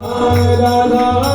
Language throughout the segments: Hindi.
Radha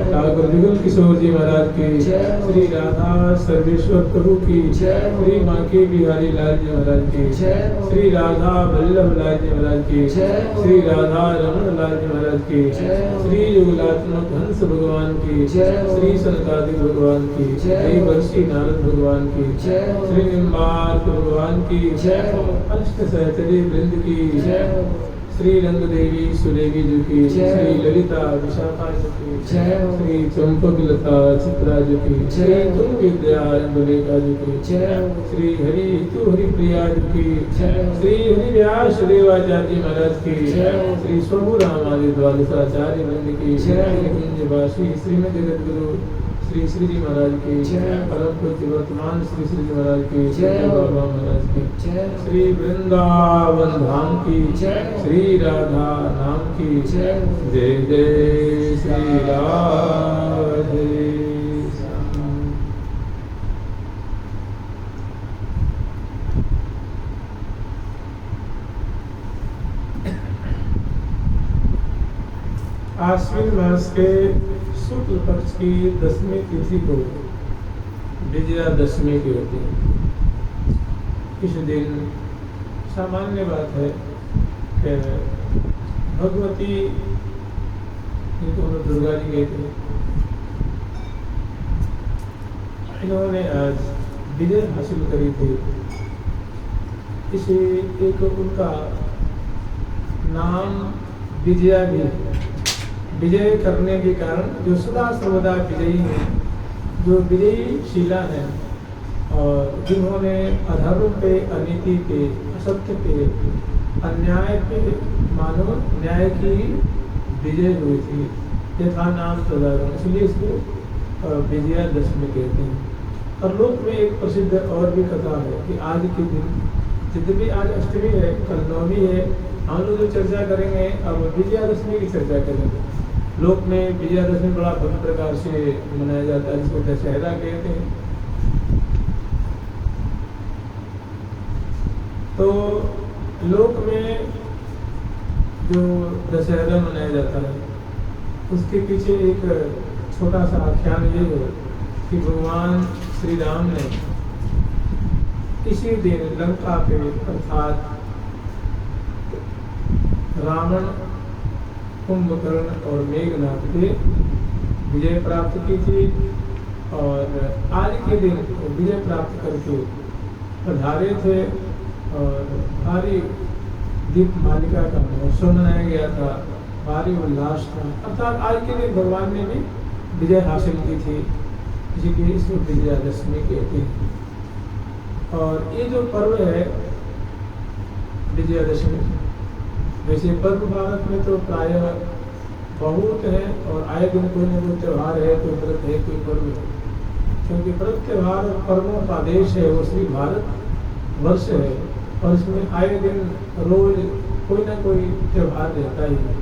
ठाकुर विगुल किशोर जी महाराज की, श्री राधा सर्वेश्वर प्रभु की, श्री माँ के बिहारी लाल जी महाराज की, श्री राधा वल्लभ लाल जी महाराज की, श्री राधा रमन लाल जी महाराज की, श्री युगलात्मक हंस भगवान की, श्री सनकादिक भगवान की, श्री वर्षी नारद भगवान की, श्री निम्बार्क भगवान की, अष्ट सहचरी वृंद की, श्री रंग देवी सुरेगी जी की, श्री ललिता विशाखा जी की, श्री चंपक लता चित्रा जी की, श्री तुम विद्या रंगलेखा जी की, श्री हरि तु हरि प्रिया जी की, श्री हरि व्यास देवाचार्य महाराज की, श्री स्वभु रामादि द्वादशाचार्य वृंद की, श्री कुंजवासी श्रीमद जगतगुरु श्री श्री जी महाराज की, परम पूज्य वर्तमान श्री श्री जी महाराज की, बाबा महाराज की, श्री वृंदावन धाम की, श्री राधा नाम की, जय जय श्री राधे। आश्विन मास के शुक्ल पक्ष की 10वीं तिथि को विजयादशमी की होती है। इस दिन सामान्य बात है कि भगवती जिनको दुर्गा जी कहते हैं, इन्होंने आज विजय हासिल करी थी। इसे एक उनका नाम विजया भी, विजय करने के कारण जो सदा सर्वदा विजयी है, जो विजयी शीला है और जिन्होंने अधर्म पे, अनीति पे, असत्य पे, अन्याय पे मानव न्याय की विजय हुई थी, यथा नाम तदारण, इसलिए इसको विजयादशमी कहते हैं। और लोक में एक प्रसिद्ध और भी कथा है कि आज के दिन, यद्यपि आज अष्टमी है, कल नवमी है, हम लोग जो चर्चा करेंगे अब विजयादशमी की चर्चा करेंगे। लोक में विजयादशमी बड़ा भव्य प्रकार से मनाया जाता है, जिसको दशहरा कहते हैं। तो लोक में जो दशहरा मनाया जाता है उसके पीछे एक छोटा सा आख्यान ये है कि भगवान श्री राम ने इसी दिन लंका पे अर्थात रावण, कुंभकर्ण और मेघनाथ पे विजय प्राप्त की थी। और आज के दिन विजय प्राप्त करके पधारे थे और भारी दीप मालिका का महोत्सव मनाया गया था, भारी उल्लास था। अर्थात आज के दिन भगवान ने भी विजय हासिल की थी, इसीलिए इसको विजयादशमी कहते हैं। और ये जो पर्व है विजयादशमी, वैसे पर्व भारत में तो प्रायः बहुत है और आए दिन कोई न कोई त्यौहार है, कोई व्रत है, कोई पर्व है, क्योंकि व्रत त्यौहार और पर्वों का देश है वो श्री भारत वर्ष है। और इसमें आए दिन रोज कोई ना कोई त्यौहार रहता ही है।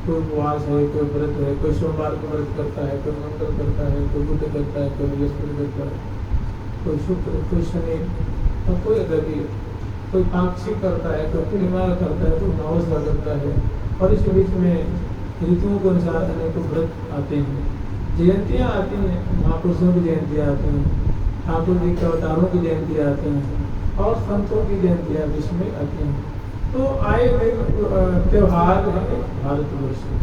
कोई उपवास है, कोई व्रत है, कोई सोमवार को व्रत करता है, कोई मंगल करता है, कोई बुध करता है, कोई बृहस्पति करता है, कोई शुक्र, कोई शनि और कोई अगति, कोई पाक्षिक करता है, कोई पूर्णिमा करता है, कोई अमावस्या करता है। और इस बीच में ऋतुओं के अनुसार अनेकों व्रत आते हैं, जयंतियाँ आती हैं, महापुरुषों की जयंतियाँ आती हैं, ठाकुर जी के अवतारों की जयंतियाँ आती हैं और संतों की जयंतियाँ बीच में आती हैं। तो आए दिन त्योहार है भारतवर्ष में।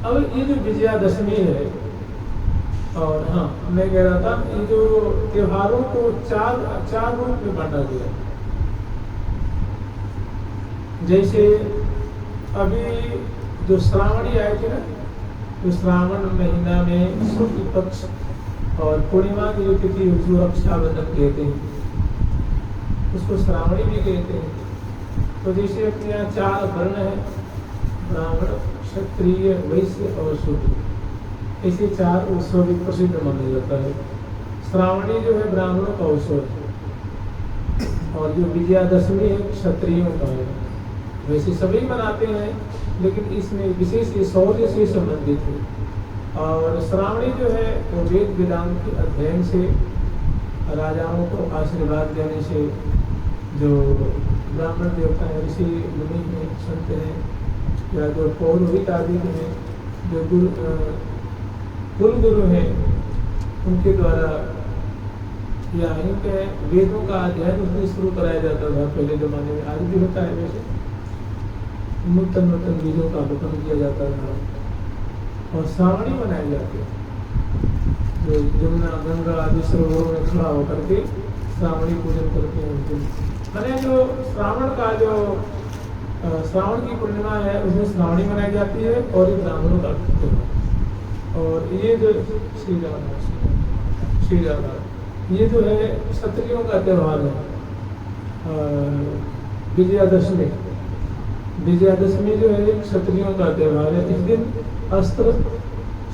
अब ये जो विजयादशमी है, और हाँ मैं कह रहा था ये जो त्योहारों को चार रूप में बांटा गया। जैसे अभी जो श्रावणी आए थे ना, तो श्रावण महीना में शुक्ल पक्ष और पूर्णिमा की जो तिथि उसको रक्षाबंधन कहते हैं, उसको श्रावणी भी कहते हैं। तो जैसे अपने यहाँ 4 वर्ण है, ब्राह्मण, क्षत्रिय, वैश्य और शूद्र, ऐसे 4 उत्सव भी प्रसिद्ध माना जाता है। श्रावणी जो है ब्राह्मणों का उत्सव है, और जो विजयादशमी है क्षत्रियों का है। वैसे सभी मनाते हैं, लेकिन इसमें विशेष शौर्य से संबंधित है। और श्रावणी जो है वो वेद वेदांत के अध्ययन से, राजाओं को आशीर्वाद देने से, जो ब्राह्मण देवता है, ऋषि मुनि हैं, संत हैं, या जो पौरोहित आदि हैं, जो गुरु हैं, उनके द्वारा या इनके वेदों का अध्ययन उसमें शुरू कराया जाता था पहले जमाने में। आज भी होता है, वैसे नूतन बीजों का रोपण किया जाता था। और श्रावणी मनाए जाते हैं, जो यमुना गंगा आदि सरोवरों में खड़ा होकर के श्रावणी पूजन करते हैं उस दिन। मैंने जो श्रावण का जो श्रावण की पूर्णिमा है उसमें श्रावणी मनाई जाती है, और ये ब्राह्मणों का त्योहार। और ये जो श्री राम ये जो है क्षत्रियों का त्यौहार है। विजयादशमी जो है क्षत्रियों का त्यौहार है। इस दिन अस्त्र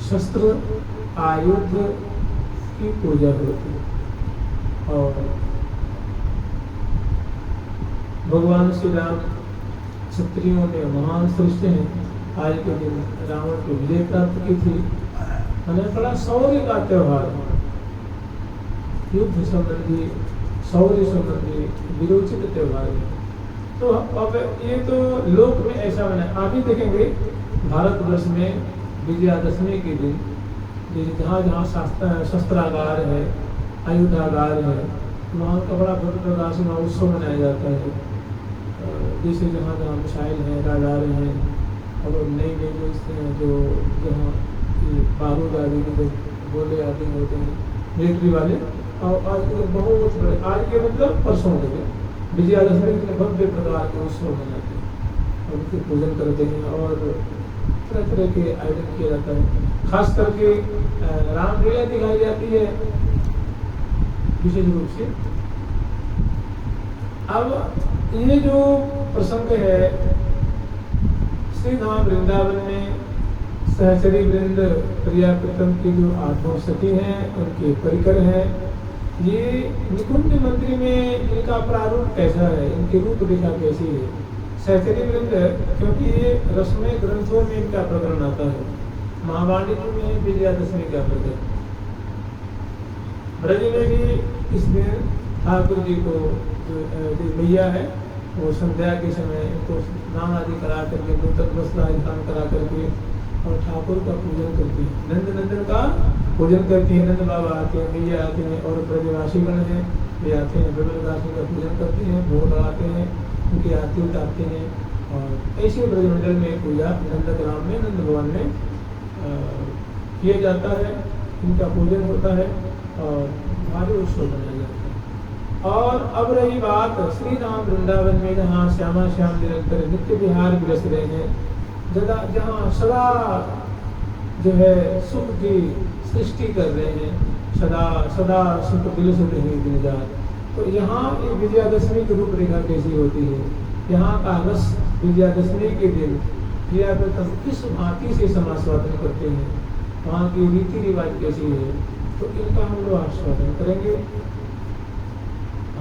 शस्त्र आयुध की पूजा होती है, और भगवान श्री राम क्षत्रियों में महान श्रेष्ठ हैं। आज के दिन रावण को विजय प्राप्त की थी। मैंने बड़ा शौर्य का त्यौहार है, युद्ध संबंधी, शौर्य संबंधी विरोचित त्यौहार है। तो अब ये तो लोक में ऐसा बना। आप ही देखेंगे भारतवर्ष में विजयादशमी के दिन जहाँ जहाँ शस्त्रागार है, आयुधागार है, वहाँ का बड़ा भव्य प्रकाश में उत्सव मनाया जाता है। जैसे जहाँ जहाँ मिसाइल हैं, राडार हैं, और नई जो जहाँ बारूद आदि के गोले आदि होते हैं मिलिट्री वाले, और आज के बहुत बड़े, आज के मतलब परसों के विजयादशमी के भव्य प्रकार के उत्सव मनाते हैं, और उनके पूजन करते हैं, और तरह तरह के आयोजन किया जाता है। खास करके रामलीला दिखाई जाती है विशेष रूप से। अब ये जो प्रसंग है श्री धाम वृंदावन में सहचरी वृंद प्रिया प्रीतम की जो 8 सती हैं, उनके परिकर हैं। ये निकुंज मंदिर में इनका प्रारूप कैसा है, इनकी रूप रेखा कैसी है? सहचरी वृंद, क्योंकि ये रस्में ग्रंथों में इनका प्रकरण आता है। महावाणी में विजयादशमी का प्रकरण, ब्रज में भी इस दिन ठाकुर जी को जो मैया है वो संध्या के समय इनको स्नान आदि करा करके, नूतन वस्त्र स्नान करा करके, और ठाकुर का पूजन करती है, नंद नंदन का पूजन करती है। नंद बाबा आते हैं, मैया आते हैं, और ब्रजवासी गण हैं वे आते हैं, ब्रजवासी का पूजन करते हैं, भोग लगाते हैं, उनकी आरती उतारते हैं। और ऐसे ब्रजमंडल में पूजा नंदग्राम में, नंद भवन में किया जाता है, इनका पूजन होता है, और भारी उत्सव मनाया जाता है। और अब रही बात श्री राम वृंदावन में, जहाँ श्यामा श्याम निरंतर नित्य विहार विरस रहे हैं, जहाँ सदा जो है सुख की सृष्टि कर रहे हैं, सदा सदा सुख दिल से रहे गुलजार। तो यहाँ विजयादशमी की रूपरेखा कैसी होती है? यहाँ का रस विजयादशमी के दिन प्रियाव्रतम किस भांति से समास्वादन करते हैं, वहाँ की रीति रिवाज कैसी है, तो इनका हम लोग आस्वादन करेंगे।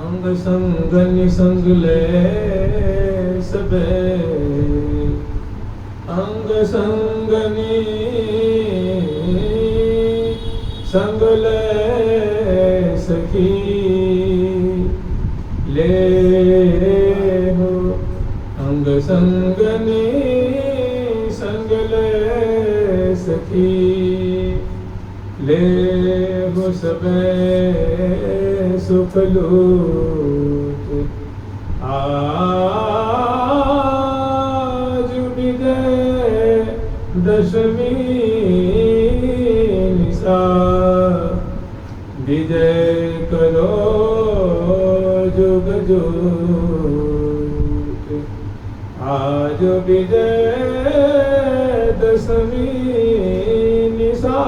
अंग संग निसंग ले सबे, अंग संग संग ले सखी, ले हो अंग संग संग ले सखी, ले हो सबे सुख लूट। आज विजय दशमी निशा, विजय करो जुग जुग। आज विजय दशमी निशा,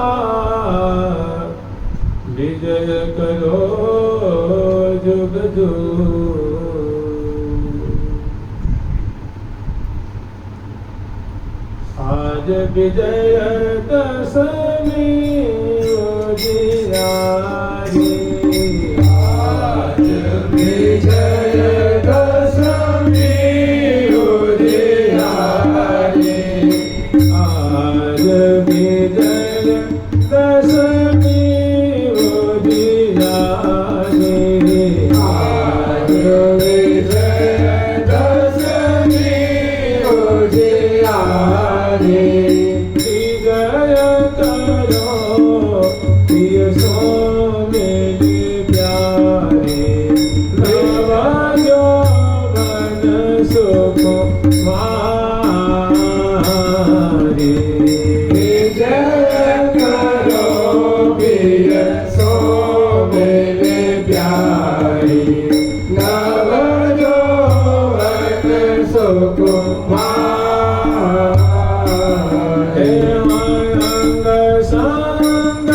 विजय करो जुग जुग। आज विजय दशमी उजियारी, आज विजय दशमी उजियारी, आज विजय दशमी उजियारी, आज विजय दशमी उजियारी। विजय करो प्रिय सो मेरे प्यारे, नव यौवन सुख मारे। विजय करो प्रिय सो मेरे प्यारे, नव यौवन सुख मारे। अंग संग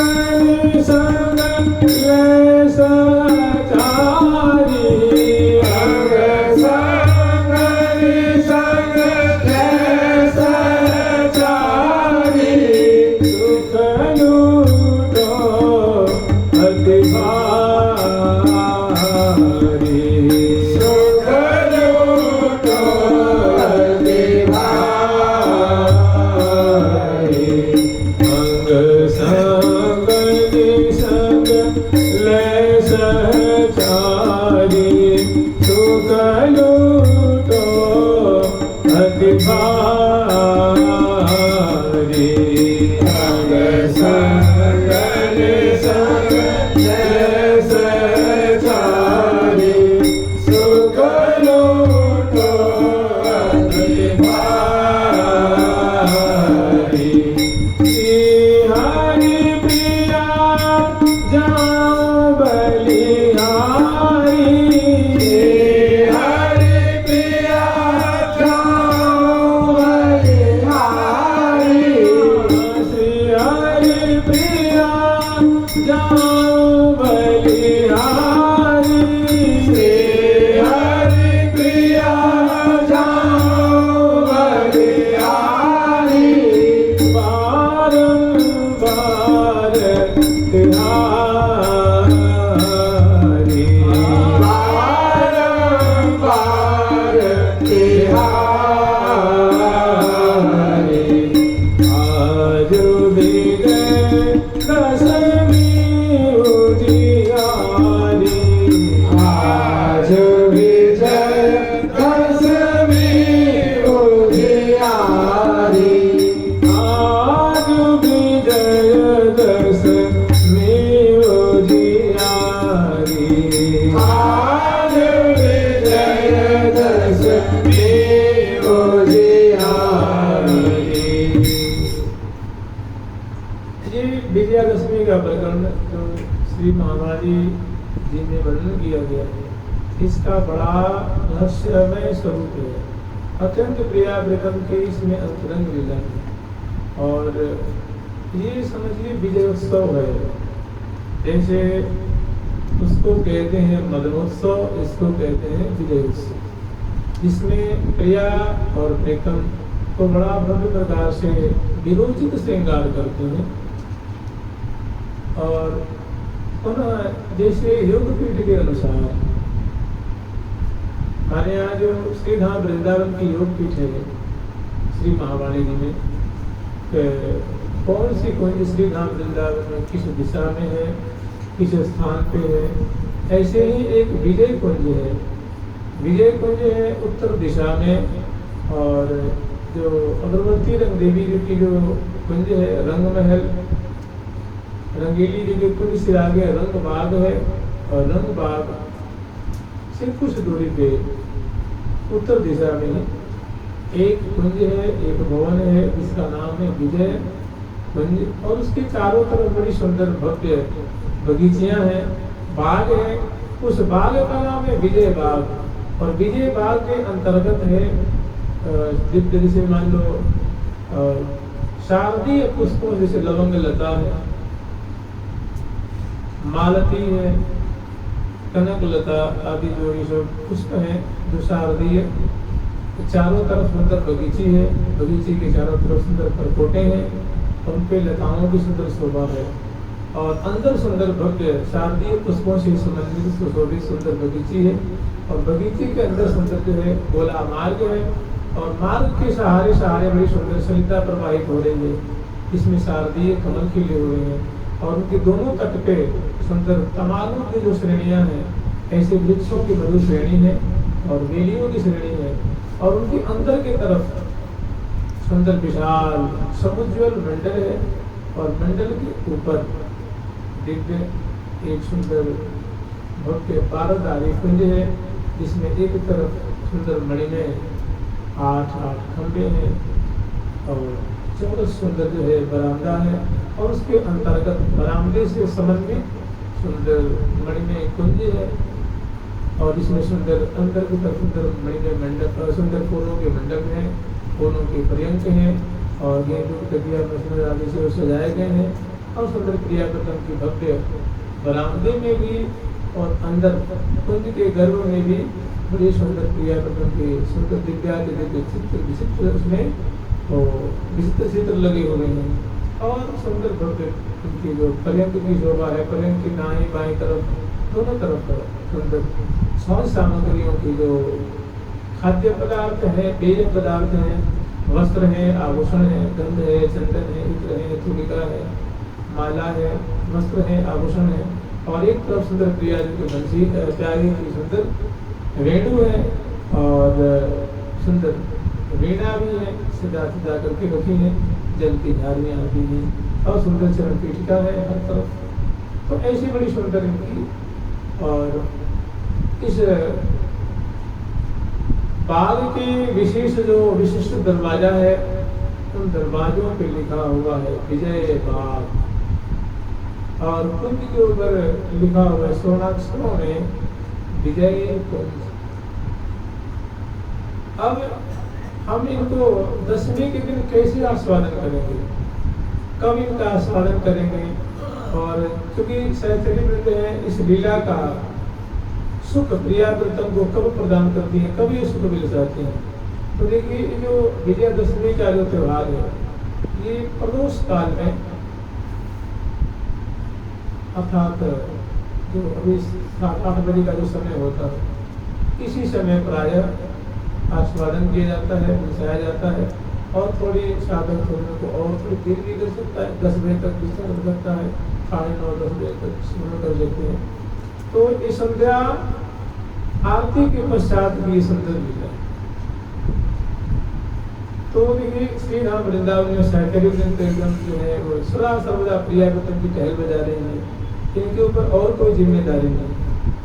संग ले सचारी, अंग संग संग ले सचारी। सुख लूटो अति भारी, सुख लूटो अति भारी। अंग संग संग ले सचारी, सुख लूटो अति भारी। अंग संग संग ले सचारी, सुख लूटो अति भारी। हरि प्रिया जाओ बलिहारी, हरि प्रिया जाओ बलिहारी, श्री हरि प्रिया जाओ बलिहारी, श्री हरि प्रिया जाओ बलिहारी। बारंबार तिहारी, बारंबार तिहारी। आज विजय दशमी उजियारी, आज विजय दशमी उजियारी, आज विजय दशमी उजियारी, आज विजय दशमी उजियारी। ये विजयादशमी का प्रकरण जो श्री महामारी जी में वर्णन किया गया है, इसका बड़ा रहस्यमय स्वरूप है। अत्यंत प्रिया प्रकरण के इसमें अंतरंग लीला है, और ये समझिए विजयोत्सव है। जैसे उसको कहते हैं मदनोत्सव, इसको कहते हैं विजयोत्सव, जिसमें प्रिया और प्रेतम को बड़ा भव्य प्रकार से विरोचित श्रृंगार करते हैं। और पुनः जैसे योगपीठ के अनुसार हमारे यहाँ जो श्री धाम वृंदावन की योगपीठ है श्री महावाणी जी में, कौन सी कुंज श्री धाम वृंदावन में किस दिशा में है, किस स्थान पे है, ऐसे ही एक विजय कुंज है। विजय कुंज है उत्तर दिशा में, और जो अगरबत्ती रंग देवी जी की जो कुंज है रंग महल, रंगीली जी के कुंज से आगे रंग बाग है, और रंग बाग से कुछ दूरी पे उत्तर दिशा में एक कुंज है, एक भवन है जिसका नाम है विजय कुंज, और उसके चारों तरफ बड़ी सुंदर भव्य बगीचियां हैं, बाग है। उस बाग का नाम है विजय बाग, और विजय बाग के अंतर्गत है जैसे मान लो शारदीय पुष्पों जैसे लवंग लता है, मालती है, कनकलता आदि जो ये सब पुष्प हैं जो शारदीय। चारों तरफ सुंदर बगीची है, बगीचे के चारों तरफ सुंदर परकोटे हैं, उन पे लताओं की सुंदर शोभा है और अंदर सुंदर भव्य शारदीय पुष्पों से सुगंधित सुशोभित सुंदर बगीची है और बगीचे के अंदर सुंदर जो है गोला मार्ग है और मार्ग के सहारे सहारे बड़ी सुंदर सरिता प्रवाहित हो रही है, इसमें शारदीय कमल खिले हुए हैं और उनके दोनों तट पे सुंदर तमालू की जो श्रेणियां हैं, ऐसे वृक्षों की मधुर श्रेणी है और बेलियों की श्रेणी है और उनके अंदर की तरफ सुंदर विशाल समुज्वल मंडल है और मंडल के ऊपर दिव्य एक सुंदर भव्य पारदारी कुंज है, जिसमें एक तरफ सुंदर मणि में 8 खंभे हैं और 14 सुंदर जो है बरामदा है और उसके अंतर्गत बरामदे से समन्वित सुंदर मणि में कुंज है और इसमें सुंदर अंदर की तरफ सुंदर मणि में मंडप, सुंदर फूलों के मंडप हैं, फूलों के पर्यंक हैं और गेंदों तकिया मसनद आदि से सजाए गए हैं और सुंदर क्रियाकर्तन की भव्य बरामदे में भी और अंदर कुंज के गर्भ में भी बड़ी सुंदर क्रियाकर्तन के सुंदर दिव्यादि दिव्य चित्र विचित्र उसमें विचित्र चित्र लगे हुए हैं और सुंदर भव्य उनकी जो पर्यंक की शोभा है, पर्यंक की दाएं बाएं तरफ दोनों तरफ सुंदर सौंद सामग्रियों की जो खाद्य पदार्थ है, पेय पदार्थ हैं, वस्त्र है, आभूषण है, गंध है, चंदन है, इत्र है, तुलिका है, माला है, वस्त्र है, आभूषण है और एक तरफ सुंदर प्रिया जो बंसी प्यारी की सुंदर वेणु है और सुंदर वीणा भी है, सजा सजा करके रखी है, जल की धारियाँ भी हैं और सुंदर चरण पीठिका है हर तरफ। तो ऐसी बड़ी सुंदर इनकी और इस बाग के विशेष जो विशिष्ट दरवाजा है, उन दरवाजों पे लिखा हुआ है विजय बाग और कुंज के ऊपर लिखा हुआ है स्वर्णाक्षरों में विजय कुंज। अब हम इनको 10वीं के दिन कैसे आस्वादन करेंगे, कब इनका आस्वादन करेंगे और क्योंकि सहचरी वृंद है इस लीला का सुख प्रियाव्रतम को कब प्रदान करती है, कब ये सुख मिल जाते हैं। तो देखिए जो विजयादशमी का जो त्योहार है ये प्रदोष काल में अर्थात जो अभी 7-8 बजे का जो समय होता है इसी समय प्रायः आस्वादन किया जाता है, मचाया जाता है और थोड़ी साधक होने को और थोड़ी देर भी कर सकता है, 10 बजे तक भी कर सकता है, 9:30-10 बजे तक स्मरण कर सकते हैं। तो इस संध्या आरती के पश्चात भी सुंदर लीला। तो देखिए श्री राम वृंदावन में सहचरी वृंद एकदम जो है वो सदा सर्वदा प्रियाव्रतम की टहल बजा रहे हैं, इनके ऊपर और कोई जिम्मेदारी नहीं।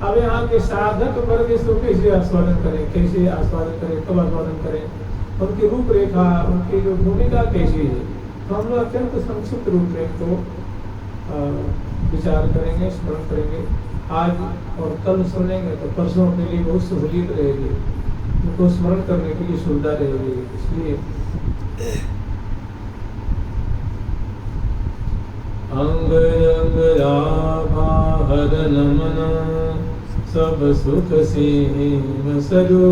अब यहाँ के साधक वर्ग इसको कैसे आस्वादन करें, कैसे आस्वादन करें, कब आस्वादन करें, उनकी रूपरेखा, उनकी जो भूमिका कैसी है, तो हम लोग अत्यंत संक्षिप्त रूप में इनको विचार करेंगे, स्मरण करेंगे। आज और कल सुनेंगे तो परसों के लिए बहुत सहूलियत रहेगी, उनको स्मरण करने के लिए सुविधा रहेगी। इसलिए अंग अंग राभा हर नमन सब सुख सीम सरो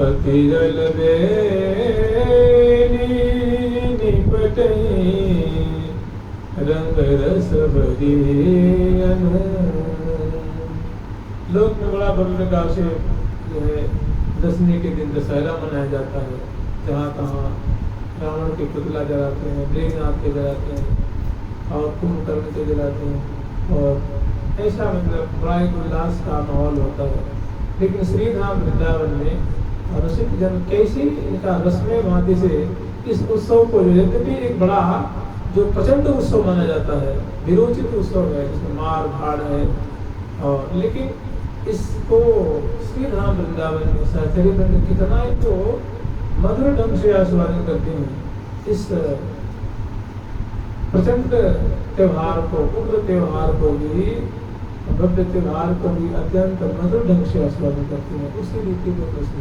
अतिरल बेनी निपटई रंग रस भरी लोक में बड़ा भव्य प्रकार से जो है 10वीं के दिन दशहरा मनाया जाता है, जहाँ तहाँ रावण के पुतला जलाते हैं, मेघनाथ के जलाते हैं और कुंभकर्ण के जलाते हैं और ऐसा मतलब बड़ा एक उल्लास का माहौल होता है। लेकिन श्री धाम वृंदावन में रसिक जन कैसे इनका रस्में भांति से इस उत्सव को यद्यपि एक बड़ा जो प्रचंड उत्सव माना जाता है, विरोचित उत्सव है, जिसमें मार भाड़ है और लेकिन इसको श्री धाम वृंदावन में सहचरी वृंद कितना इनको मधुर ढंग से आस्वादन करते हैं। इस प्रचंड त्योहार को, उग्र त्योहार को भी, भव्य त्योहार को भी अत्यंत मधुर ढंग से आस्वादन करते हैं। उसी रीति को प्रश्न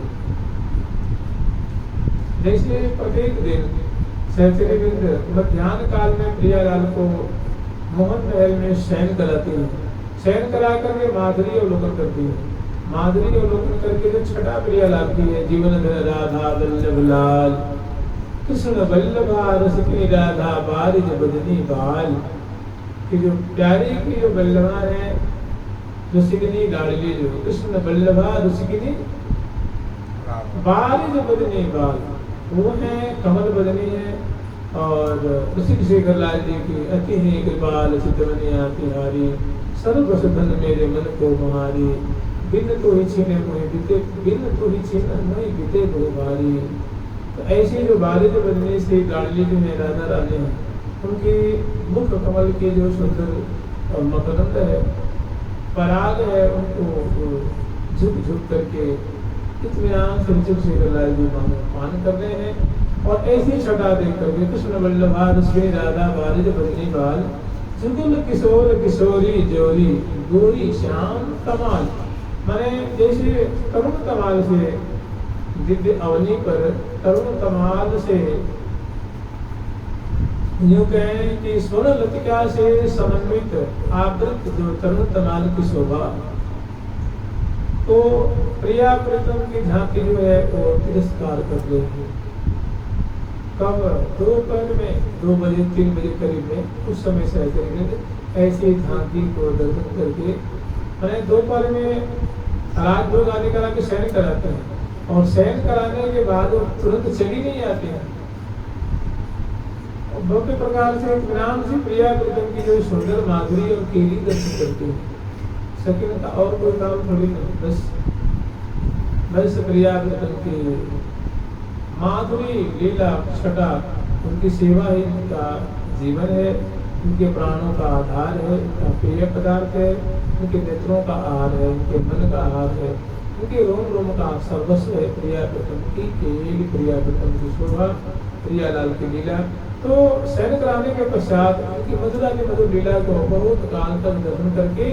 जैसे प्रत्येक दिन सहचरी वृंद मध्याह्न काल में प्रियालाल को मोहन महल में शयन कराती हैं। शयन करा करके माधुरी अवलोकन करती है। माधुरी अवलोकन करके जो छठा प्रिया लाभती है, जीवन धन राधा वल्लभ लाल, कृष्ण वल्लभा रस की राधा बारिज बदनी बाल। कि जो प्यारी की जो वल्लभा है, रसिकनी लाडली, जो कृष्ण वल्लभा रसिकनी बारिज बदनी बाल, वो है कमल बदनी है। और रसिक शेखर लाल जी की अति ही कृपाल चितवनिया तिहारी, सर्व सधन मेरे मन को महारी, बिन तो ही छीने मोहि बीते, बिन तो ही छीने मोहि बीते बहु भारी। तो ऐसी जो बारिज बदनी से लाडली जो है राधा रानी, उनकी मुख कमल के जो सुंदर मकरंद है, पराग है, उनको झुक झुक करके इत्मीनान से रसिक शेखर लाल जी पान कर रहे हैं। और ऐसी छटा देख करके कृष्ण वल्लभा रसगे राधा बारिज बदनी बाल, जुगुल किशोर किशोरी जोरी, गोरी श्याम कमाल। माने जैसे तरुण कमाल से दिव्य अवनी पर तरुण कमाल से यूं कहें कि स्वर्ण लतिका से समन्वित आवृत जो तरुण कमाल की शोभा, तो प्रिया प्रीतम की झांकी जो है वो तिरस्कार कर रही। कब दोपहर में 2 बजे 3 बजे करीब में उस समय से करीब ऐसी झांकी को दर्शन करके, मैंने दोपहर में रात भोग आदि करा के शयन कराते हैं, और शयन कराने के बाद वो तुरंत चली नहीं आती है। भव्य प्रकार से इत्मीनान से प्रिया प्रीतम की जो सुंदर माधुरी और केली दर्शन करते हैं। सेकंड का और कोई काम थोड़ी नहीं, बस प्रिया प्रीतम की माधुरी लीला छटा, उनकी सेवा ही उनका जीवन है, उनके प्राणों का आधार है, उनका प्रिय पदार्थ है, उनके नेत्रों का आहार है, उनके मन का आहार है, उनके रोम रोम का सर्वस्व है। प्रिया प्रीतम की केली, प्रिया प्रीतम की शोभा, प्रिया लाल की लीला। तो शयन कराने के पश्चात उनकी मधुरा की मधुर लीला को बहुत काल तक दर्शन करके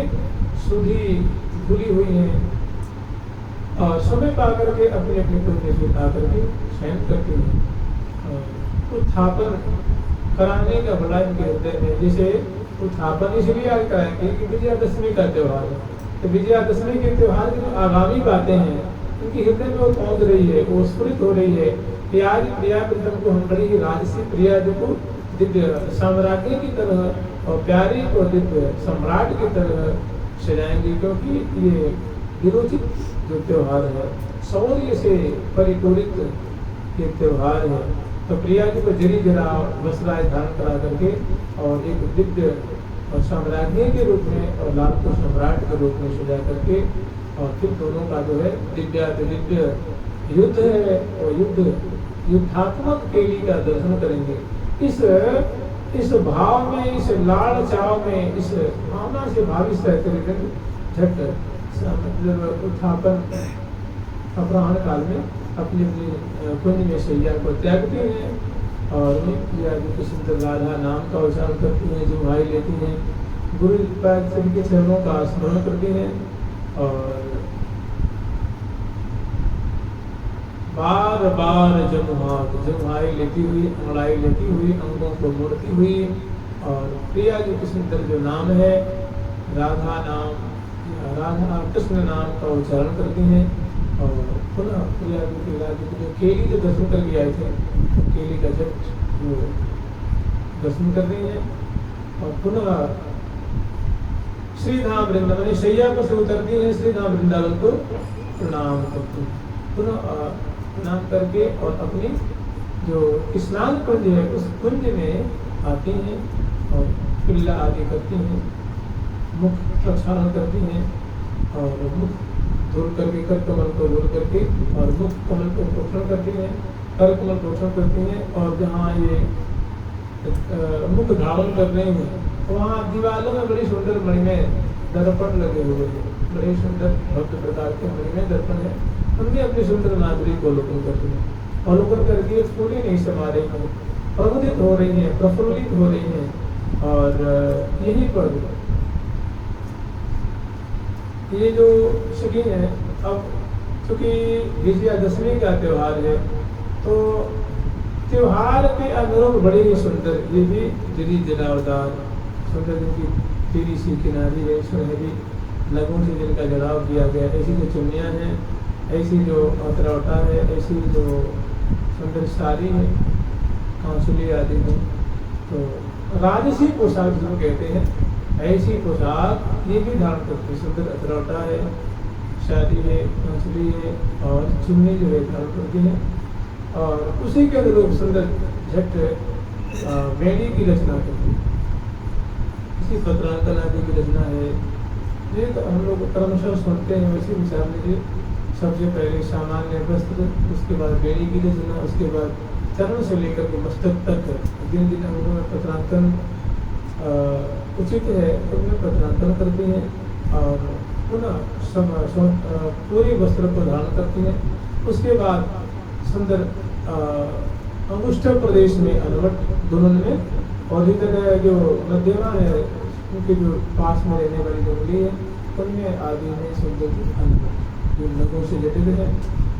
सुधी खुली हुई है, और समय पा करके अपनी अपनी पुण्य से उठा करके शयन करती है। उत्थापन कराने का बड़ा इनके हृदय में, जैसे उत्थापन इसलिए आज कराएंगे कि विजयादशमी का त्यौहार है, तो विजयादशमी के त्यौहार की जो आगामी बातें हैं उनकी हृदय में वो पहुंच रही है, वो स्फुरित हो रही है कि आज प्रिया प्रीतम को हम बड़ी ही राजसी प्रिया जो को दिव्य साम्राज्ञी की तरह और प्यारी को दिव्य सम्राट की तरह सजाएंगे, क्योंकि ये विरोचित जो त्यौहार है, शौर्य से परिपूरित ये त्यौहार है। तो प्रिया जी को जरी जरा वस्त्राय धारण करा करके और एक दिव्य और साम्राज्ञी के रूप में और लाल को सम्राट के रूप में सजा करके, और फिर दोनों का जो है दिव्य युद्ध है, और युद्धात्मक केली का दर्शन करेंगे। इस भाव में, इस लाड़ चाव में, इस भावना से भावित रहते झट मतलब उत्थापन अपराह्न काल में अपनी अपनी कुंज में शैया को त्यागती हैं, और प्रिया जी की सुंदर राधा नाम का उच्चारण करती हैं, जो भाई लेती हैं, गुरु के चरणों का स्मरण करती हैं, और बार बार जमुहाई लेती हुई, अंगड़ाई लेती हुई, अंगों को मोड़ती हुई, और प्रिया जी की सुंदर जो नाम है राधा नाम, राधा कृष्ण नाम का उच्चारण करती हैं, और पुनः प्रिया जी की जो केली जो दर्शन कर आए थे, तो केली का जब वो दर्शन कर रही हैं, और पुनः श्री धाम वृंदावन शैया पर से उतरती है, श्री धाम वृंदावन को प्रणाम करती, पुनः प्रणाम करके और अपनी जो स्नान कुंज है उस कुंज में आती हैं, और पिल्ला आदि करती हैं, मुख प्रक्षालन करती हैं, और मुख धोल करके कर कमल को धोल करके और मुख कमल को पोषण करती हैं, कर कमल पोषण करती हैं, और जहाँ ये मुख धारण कर रहे हैं वहाँ दीवालों में बड़ी सुंदर मणिमय दर्पण लगे हुए हैं, बड़े सुंदर भव्य प्रकार के मणिमय दर्पण है, उनकी अपनी सुंदर माधुरी को अवलोकन करते हैं, अवलोकन करके फूली नहीं समा रही हैं, प्रबुद्धित हो रही हैं, प्रफुल्लित हो रही हैं, और यहीं पर ये जो सखी है, अब चूंकि विजयादशमी का त्यौहार है, तो त्योहार के अनुरूप बड़े ही सुंदर ये भी जरी जलावदार सुंदर जिनकी पीली सी किनारी है, सुनहरी नगों से जिनका जड़ाव किया गया, ऐसी जो चुन्नियाँ हैं, ऐसी जो अतरौटा है, ऐसी जो सुंदर साड़ी है, कांसुली आदि हैं, तो राजसी पोशाक जिसको कहते हैं, ऐसी पोशाक ये भी धारण करती है। सुंदर अतरौटा है, शादी है, कांसुली है और चुन्नी जो है धारण करती है। और उसी के अनुरूप सुंदर झट वेणी की रचना करती है। इसी पत्रांकन आदि की रचना है। ये तो हम लोग क्रमशः सुनते हैं, वैसे विचार लीजिए। सबसे पहले सामान्य वस्त्र, उसके बाद वेणी की रचना, उसके बाद चरण से लेकर के मस्तक तक जिन जिन अंगों में पत्रांकन उचित है उनमें पत्रांकन करती हैं और पुनः पूरे वस्त्र को धारण करती हैं। उसके बाद सुंदर अंगुष्ठ प्रदेश में अनवट दोनों में, और इधर जो मध्यमा है उनके जो पास में रहने वाली जो उंगली है उनमें आदि में सुंदर अनवट जो नगों से जटिल है,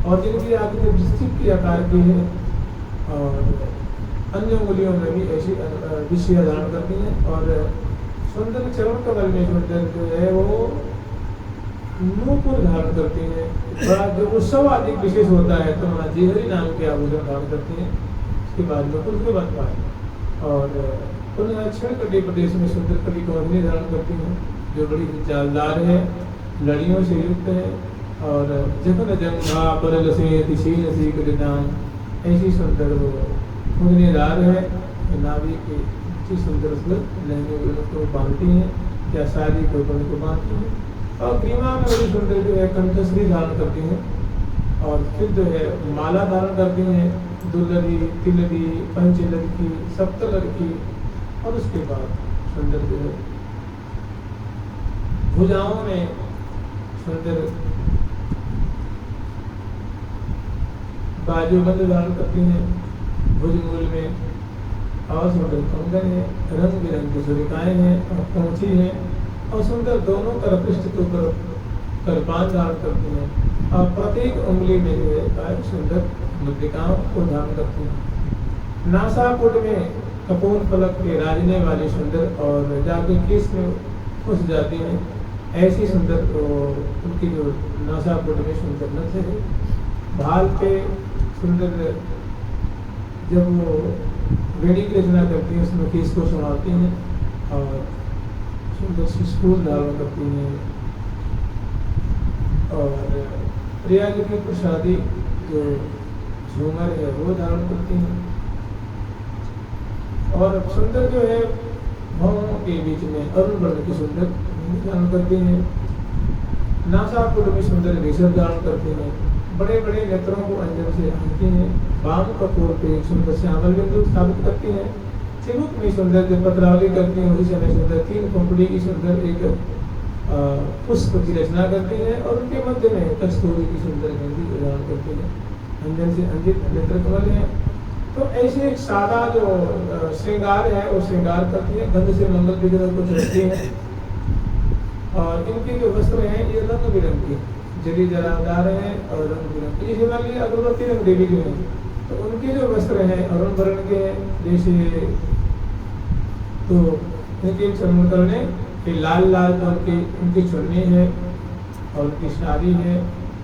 और जिनकी आदि वृश्चिक की आकार की है, और अन्य उंगलियों में भी ऐसी विषय धारण करती हैं। और सुंदर चरण कमल में सुंदर जो है वो नूपुर धारण करती हैं। बड़ा जो उत्सव अधिक विशेष होता है तो जीहरी नाम के आभूषण धारण करती हैं। उसके बाद नूपुर के बाद पाए, और पुनः क्षण कटी प्रदेश में सुंदर कटी कौंधनी धारण करती हैं जो बड़ी जालदार है, लड़ियों से युक्त है, और जखन जंघा परल से तिशीन सी कृतान, ऐसी सुंदर वो खुदनेदार है। नाभि की अच्छी सुंदर लहंगे को बांधती हैं या साड़ी को को बांधती हैं। और ग्रीवा में बड़ी सुंदर जो है कंठश्री धारण करती हैं, और फिर जो है माला धारण करती हैं, दुलरी, तिलरी, पंचलरी, सप्तलरी, और उसके बाद सुंदर जो है भुजाओं में सुंदर बाजूबंद धारण करती हैं, भुजमूल में, और सुंदर कंगन है, रंग बिरंगी सुरिकाएं हैं और पहुंची हैं, और सुंदर दोनों तरफ पृष्ठ के ऊपर करपान धारण करती हैं, और प्रत्येक उंगली में जो है सुंदर मुद्रिकाओं को धारण करती हैं। नासापुट में कपूर फलक के राजने वाली सुंदर और जाके केस में घुस जाती हैं, ऐसी सुंदर उनकी जो नासापुट में सुंदर नथ है। भाल पे सुंदर जब वो वेणी की रचना करती हैं उसमें केस को संभालती हैं, और सुंदर शिशुर धारण करती हैं, और प्रयाग की प्रसादी जो झूमर है वो धारण करती हैं, और सुंदर जो है भावों के बीच में अरुण वर्ण की सुंदर धारण करती हैं। नासापुट में सुंदर रेशम धारण करती हैं, बड़े बड़े नेत्रों को अंजन से आंकती हैं, वाम कपूर पे सुंदर श्यामल बिंदु स्थापित करती हैं, चिबुक में सुंदर जो पत्रावली करती हैं, उसी समय सुंदर 3 पंखुड़ी की सुंदर एक पुष्प की रचना करती हैं, और उनके मध्य में कस्तूरी की सुंदर मेहंदी धारण करती हैं, अंजन से अंजित नेत्र कमल है। तो ऐसे एक सादा जो श्रृंगार है वो श्रृंगार करती है, गंध से मंगल विग्रह को चढ़ती है, और इनके जो वस्त्र हैं ये रंग बिरंगे जरी जरादार हैं और रंग बिरंगे। इस वाली अगरबत्ती रंग देवी जो है तो उनके जो वस्त्र हैं अरुण वर्ण के हैं, जैसे तो इनके चरण करने के लाल लाल तो उनकी चुन्नी है और उनकी साड़ी है,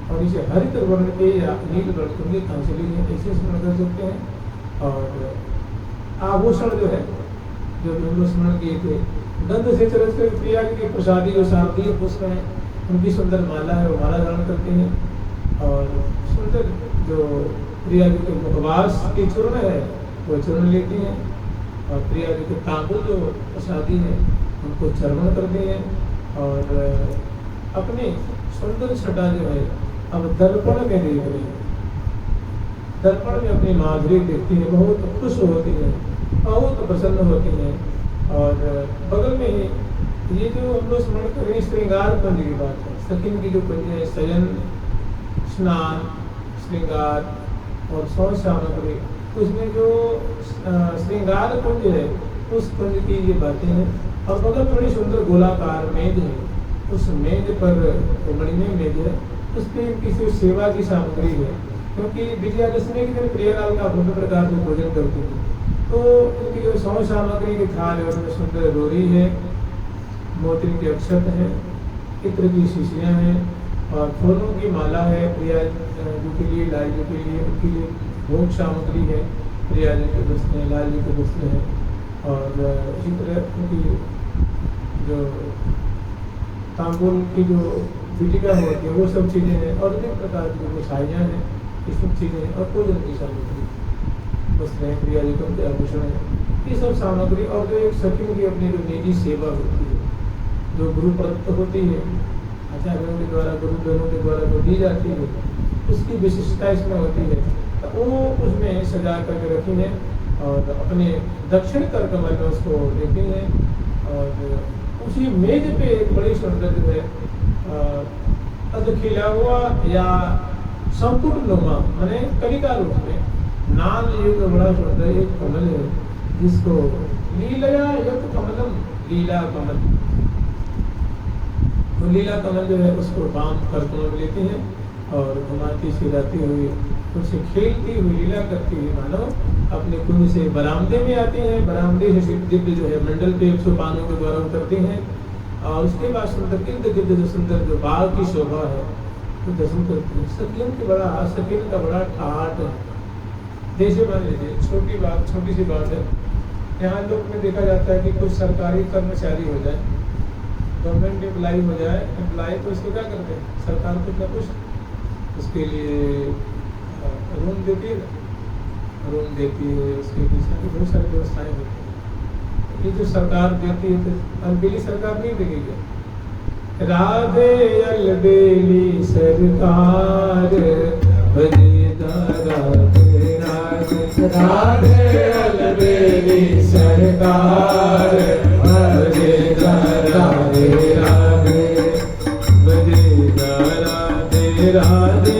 और इसे हरित वर्ण के या नील वर्ण की कांसुली है, ऐसे स्मरण कर सकते हैं। और आभूषण जो है जो हम लोग स्मरण किए थे, गंध से चरस कर प्रिया की प्रसादी जो शारदीय पुष्प हैं उनकी सुंदर माला है वो माला धारण करती हैं, और सुंदर जो प्रिया जी के मुखवास की चूर्ण है वो चूर्ण लेती हैं, और प्रिया जी के तांबुल जो प्रसादी है उनको चर्वण करती हैं, और अपनी सुंदर छटा जो है अब दर्पण में देख रही है, दर्पण में अपनी माधुरी देखती है, बहुत खुश होती है, बहुत प्रसन्न होती है। और बगल में ही ये जो हम लोग स्मरण कर रहे हैं श्रृंगार कुंज की बात है, सकिन की जो कुंज है, शयन, स्नान, श्रृंगार और सौ सामग्री, उसमें जो श्रृंगार कुंज है उस कुंज की ये बातें हैं। और बगल बड़ी सुंदर गोलाकार मेज है, उस मेज पर मणिमय मेज है, उस पर किसी सेवा की सामग्री है, क्योंकि विजयादशमी के दिन प्रियलाल का विभिन्न प्रकार से भोजन करती थी, तो इनकी जो सौ सामग्री की थाल है उसमें सुंदर रोरी है, मोती के अक्षत हैं, इत्र की शीशियाँ हैं और फूलों की माला है। प्रिया जी के लिए, लाल जी के लिए, उनके लिए भोग सामग्री है। प्रिया जी के वस्त्र हैं, लाल जी के वस्त्र हैं और इसी तरह उनकी जो तांबुल की जो पीठिका होती है वो सब चीज़ें हैं और अनेक प्रकार की जो मिठाइयाँ हैं ये सब चीज़ें हैं और भोजन की सामग्री, वस्त्र हैं, प्रिया जी के आभूषण है, ये सब सामग्री। और जो एक सखी की अपनी जो निजी सेवा होती है, जो गुरु प्रदत्त होती है, आचार्यों के द्वारा, गुरु बहनों के द्वारा जो दी जाती है, उसकी विशिष्टता इसमें होती है। तो वो उसमें सजा करके रखी है और अपने दक्षिण कर कमल में उसको देती हैं। और उसी मेज पे एक बड़ी सुंदर जो है अध खिला हुआ या संपुट नुमा माने कलिका रूप में नाल युग बड़ा सुंदर एक कमल है जिसको लीला युक्त कमलम, लीला कमल, तो लीला कमल जो है उसको वाम कर कमल लेते हैं और घुमाती फिराती हुई उनसे खेलती हुई लीला करती हुई मानो अपने कुंज से बरामदे में आती हैं। बरामदे से दिव्य जो है मंडल पे 105 के द्वारा उतरते हैं और उसके बाद सुंदर इर्द गिर्द जो सुंदर जो बाग की शोभा है तो दर्शन करते हैं। सकीन के बड़ा सकीन का बड़ा ठाट है। जैसे मान लीजिए छोटी बात, छोटी सी बात है, यहाँ लोग में देखा जाता है कि कुछ सरकारी कर्मचारी हो जाए, गवर्नमेंट एम्प्लाई हो जाए, एम्प्लाई तो उसको क्या करते हैं, सरकार कुछ ना कुछ उसके लिए रूम देती है, रूम देती है, उसके पीछे की बहुत सारी व्यवस्थाएं होती हैं। ये जो सरकार देती है तो अलबेली सरकार नहीं देगी। राधे अलबेली सरकार राधे राधे, राधे अलबेली सरकार राधे राधे राधे, राधे राधे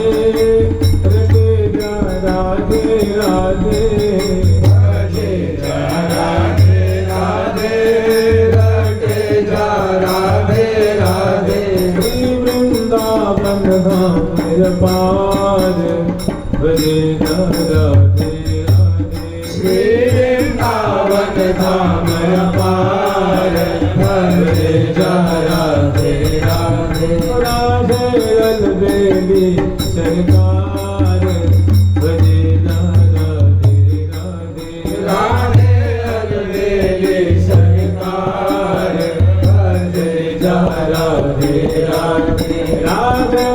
पार भजे राधे राधे, श्री वृंदावन धाम पार भजे राधे राधे, राधे अलबेली सरकार भजे राधे राधे, राधे अलबेली सरकार भजे राधे राधे, राधे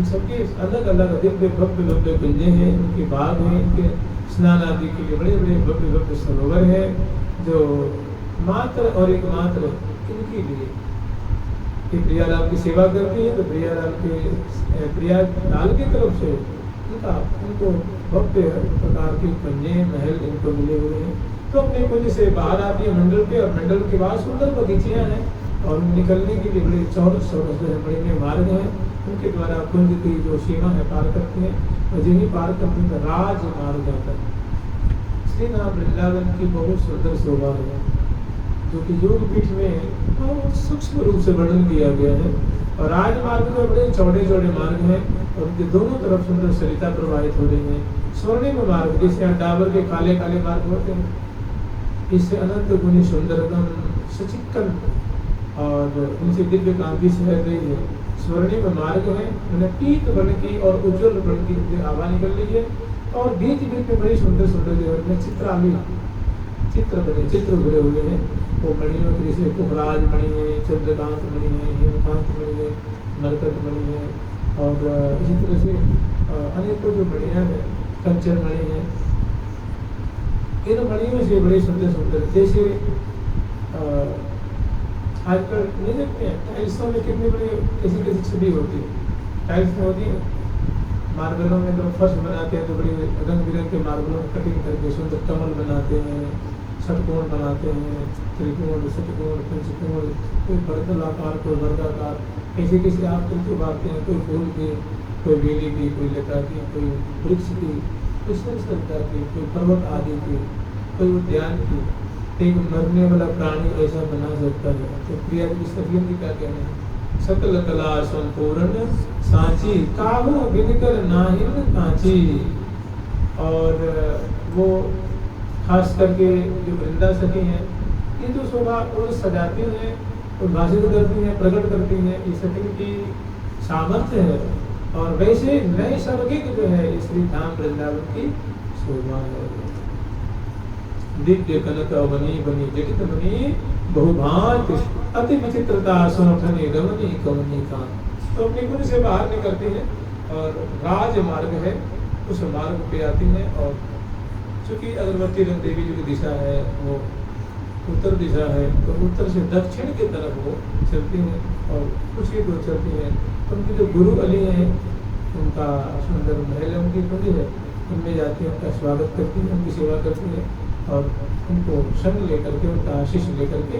सब अलग अलग दिव्य भव्य भव्य कुंजे हैं, उनके बाग हैं, इनके स्नान आदि के लिए बड़े बड़े भव्य भव्य सरोवर है जो मात्र और एकमात्र इनके लिए कि प्रियालाल की सेवा करती है। तो प्रियालाल के प्रियालाल की तरफ से उनको भव्य प्रकार के कुंजे महल इनको मिले हुए हैं। तो अपने कुंज से बाहर आती है मंडल के, और मंडल के बाद सुंदर बगीचियाँ हैं और निकलने के लिए बड़े चौरस चौरस जो है बड़े मार्ग हैं, उनके द्वारा कुंज की जो सीमा है पार करते हैं और जिन्हें पार करते हैं राज मार्ग जाता है। श्री नाम वृंदावन की बहुत सुंदर शोभा है जो कि योग पीठ में बहुत सूक्ष्म रूप से वर्णन किया गया है। और राजमार्ग में बड़े चौड़े चौड़े मार्ग हैं और उनके दोनों तरफ सुंदर सरिता प्रवाहित हो रही है। स्वर्णिम मार्ग जैसे यहाँ डाबर के काले काले मार्ग होते हैं, इससे अनंत गुणी सुंदरतम सचिक्कन और उनसे दिव्य कांति शहर रही है। स्वर्णिम मार्ग है, मैंने पीत वर्ण की और उज्ज्वल वर्ण की आभा निकल रही है और बीच बीच में बड़ी सुंदर सुंदर जो है चित्राली चित्र बने, चित्र भरे हुए हैं। वो मणियों के जैसे कुहराज मणि है, चंद्रकांत मणि है, हेमकांत मणि है, मरकत मणि है और इसी तरह से अनेकों जो मणियाँ हैं, कंचन मणि है। इन मणियों से बड़े सुंदर सुंदर जैसे आजकल नहीं देखते हैं टाइल्सों में कितनी बड़ी कैसी कैसी छवि होती है। टाइल्स में होती है, मार्बलों में लोग फर्श बनाते हैं तो बड़ी रंग बिरंग के मार्बलों में कटिंग करके सुंदर कमल बनाते हैं, षटकोण बनाते हैं, त्रिकोण षटकोण पंचकोण, कोई वर्तुलाकार कोई वर्गाकार, कैसे कैसे आप तुमको बांटते हैं, कोई फूल की, कोई बेली की, कोई लता की, कोई वृक्ष की, कोई संस्था की, कोई पर्वत आदि की, कोई उद्यान की एक मरने वाला प्राणी ऐसा बना सकता है। तो प्रिया जी सफियन जी का कहना है, सकल कला संपूर्ण सांची काहू बिनकर नाहिन कांची। और वो खास करके जो वृंदा सखी हैं, ये जो शोभा और सजाती हैं और भाषित करती हैं, प्रकट करती हैं, ये सखी की सामर्थ्य है। और वैसे नए सर्गिक जो है श्री धाम वृंदावन की शोभा है। दिव्य कनक अवनी बनी जटित बनी बहुभांत अति विचित्रता सुनफनी रमनी कवनी का। तो अपने कुंज से बाहर निकलती है और राज मार्ग है, उस मार्ग पे आती है। और चूंकि अगरबत्ती रंग देवी जी की दिशा है वो उत्तर दिशा है, तो उत्तर से दक्षिण की तरफ वो चलती हैं और कुछ ही दूर चलती हैं। उनकी जो गुरु अली हैं, उनका सुंदर महल उनकी कुंज है, उनमें जाती है, उनका स्वागत करती है, उनकी सेवा करती है और उनको संग लेकर के, उनका आशीष लेकर के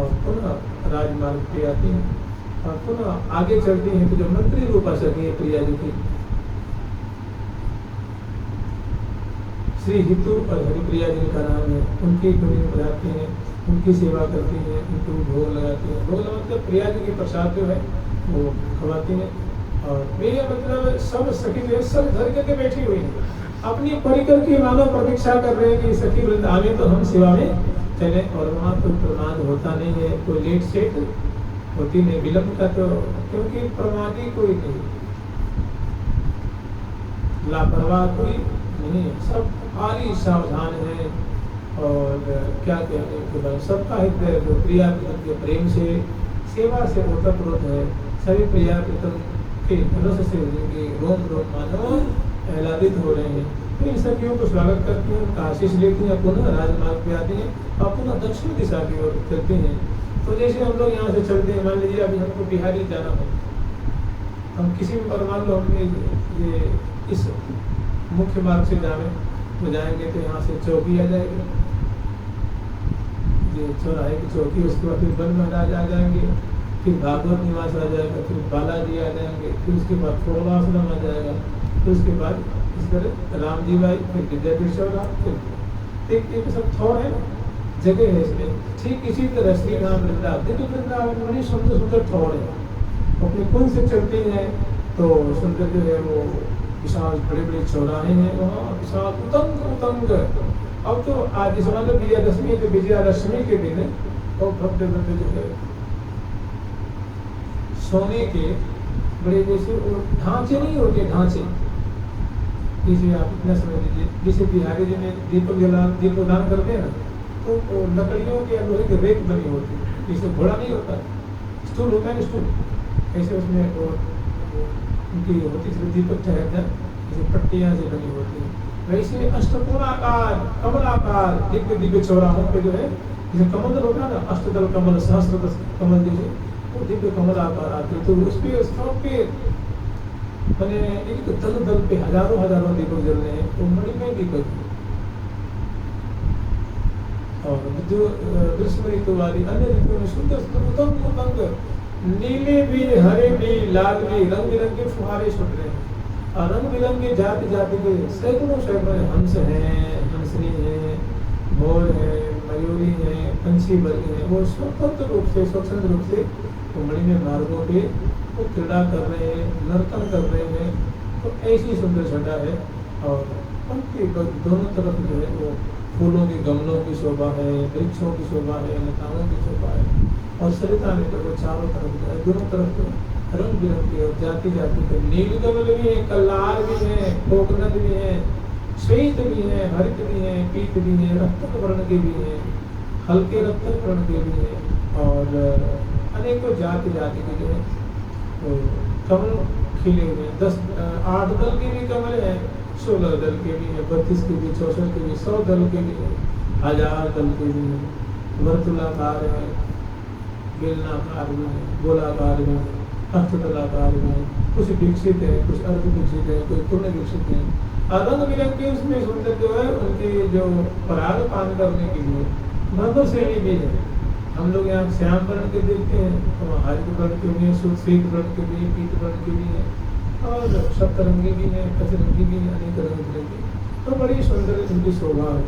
और पुनः राजमार्ग पे आती हैं और पुनः आगे चलती हैं। तो जो मंत्री रूपा सखी है प्रिया जी की, श्री हितु और हरिप्रिया जी का नाम है, उनकी कुंज में जाती हैं, उनकी सेवा करती हैं, उनको भोग लगाती हैं। भोग मतलब प्रिया जी की प्रसाद जो है वो खवाती हैं। और मेरा मतलब सब सखी जो है सब धर करके बैठी हुई है, अपनी परिकर की मानो प्रतीक्षा कर रहे हैं कि सखी वृंद आवे तो हम सेवा में चले। और वहाँ कोई प्रमाद होता नहीं है, कोई लेट सेट होती नहीं, विलंब का तो क्योंकि प्रमादी कोई नहीं, लापरवाह कोई नहीं, सब आली सावधान है। और क्या कहने के बाद सबका हृदय जो प्रिया के प्रेम से सेवा से ओतप्रोत है। सभी प्रिया के धनुष से उनके रोम रोम मानो आह्लादित हो रहे हैं। तो इन सखियों को स्वागत करती हैं, उनका आशीष लेती हैं, पुनः राजमार्ग पे आती हैं और पुनः दक्षिण दिशा की ओर चलती हैं। तो जैसे हम लोग यहाँ से चलते हैं, मान लीजिए अभी हमको बिहारी जाना हो, हम किसी भी पर मान लो हमने ये इस मुख्य मार्ग से जाए तो जाएंगे तो यहाँ से चौकी आ जाएगी, ये चौराहे की चौकी, उसके बाद फिर वन महाराज आ जाएंगे, फिर भागवत निवास आ जाएगा, फिर बालाजी आ जाएंगे, फिर उसके बाद फोड़वाश्रम आ जाएगा, फिर उसके बाद इस तरह राम जी भाई, फिर विद्यापीठ चौरा, फिर एक सब थोड़ है जगह है इसमें। ठीक इसी तरह श्री राम वृंदावन तो वृंदावन बड़ी सुंदर सुंदर थोड़ है, अपने कुंज से चलते हैं तो सुंदर जो है वो विशाल बड़े बड़े चौराहे हैं, वहाँ विशाल उतंग उतंग। अब तो आज इस मतलब विजयादशमी के विजयादशमी के दिन और भव्य भव्य जो है सोने के बड़े जैसे ढांचे नहीं होते, ढांचे जैसे आप इतना समझ लीजिए, जैसे बिहारी जी में दीपदान करते हैं ना, तो लकड़ियों के लोहे के रेक बनी होती है, जैसे घोड़ा नहीं होता, स्टूल होता है, स्टूल ऐसे उसमें उनकी होती है दीपक ठहरता, जैसे पट्टियाँ से बनी होती है। वैसे अष्टकोणाकार कमलाकार दिव्य दिव्य चौराहों पे जो है जैसे कमल होता है ना, अष्टदल कमल सहस्त्र कमल जैसे वो दिव्य कमल आकार आते हैं। तो उस पे सब पे मैंने एक दल दल पे हजारों हजारों दीपक जल रहे हैं, तो मणिमय दीपक। और जो ग्रीष्म ऋतु वाली अन्य ऋतु में सुंदर सुंदर उतंग उतंग नीले भी, हरे भी, लाल भी, रंग बिरंगे फुहारे छूट रहे हैं। और रंग बिरंगे जाति जाति के सैकड़ों सैकड़ों हंस हैं, हंसनी है, मोर है, मयूरी है, पंछी वर्ग है, वो स्वतंत्र रूप से स्वच्छंद रूप से मणिमय मार्गों पे वो क्रीड़ा कर रहे हैं, नर्तन कर रहे हैं। तो ऐसी सुंदर छटा है। और उनके दोनों तरफ जो है वो फूलों के गमलों की शोभा है, वृक्षों की शोभा है, लताओं की शोभा है। और सरिता में तो वो चारों तरफ जो है दोनों तरफ तो रंग बिरंगी और जाति जाति के नील कमल भी है, कल्लार भी है, कोकनद भी है, श्वेत भी है, हरित भी है, पीत भी है, रक्तक वर्ण के भी है, हल्के रक्तक वर्ण के भी है। और अनेकों जाति जाति के जो है तो कमल खिले हुए 8 दल के भी कमल है, 16 दल के भी है, 32 के भी, 64 के भी, 100 दल के भी है, 1000 दल के भी है, वर्तुलाकार है, बेलनाकार भी है, गोलाकार भी है, अष्टदलाकार में, कुछ विकसित है, कुछ अर्ध विकसित है, कोई पूर्ण विकसित है। और रंग बिरंगे उसमें सुंदर जो है उनके जो पराग पान करने के लिए भरपूर श्रेणी भी है। हम लोग यहाँ श्याम वर्ण के देखते हैं, तो हरित वर्ण के भी है, श्वेत वर्ण के भी, पीत वर्ण के भी है, और सप्तरंगी भी है, पचरंगी भी है, अनेक रंग बिरंगे तो बड़ी सुंदर उनकी शोभा है।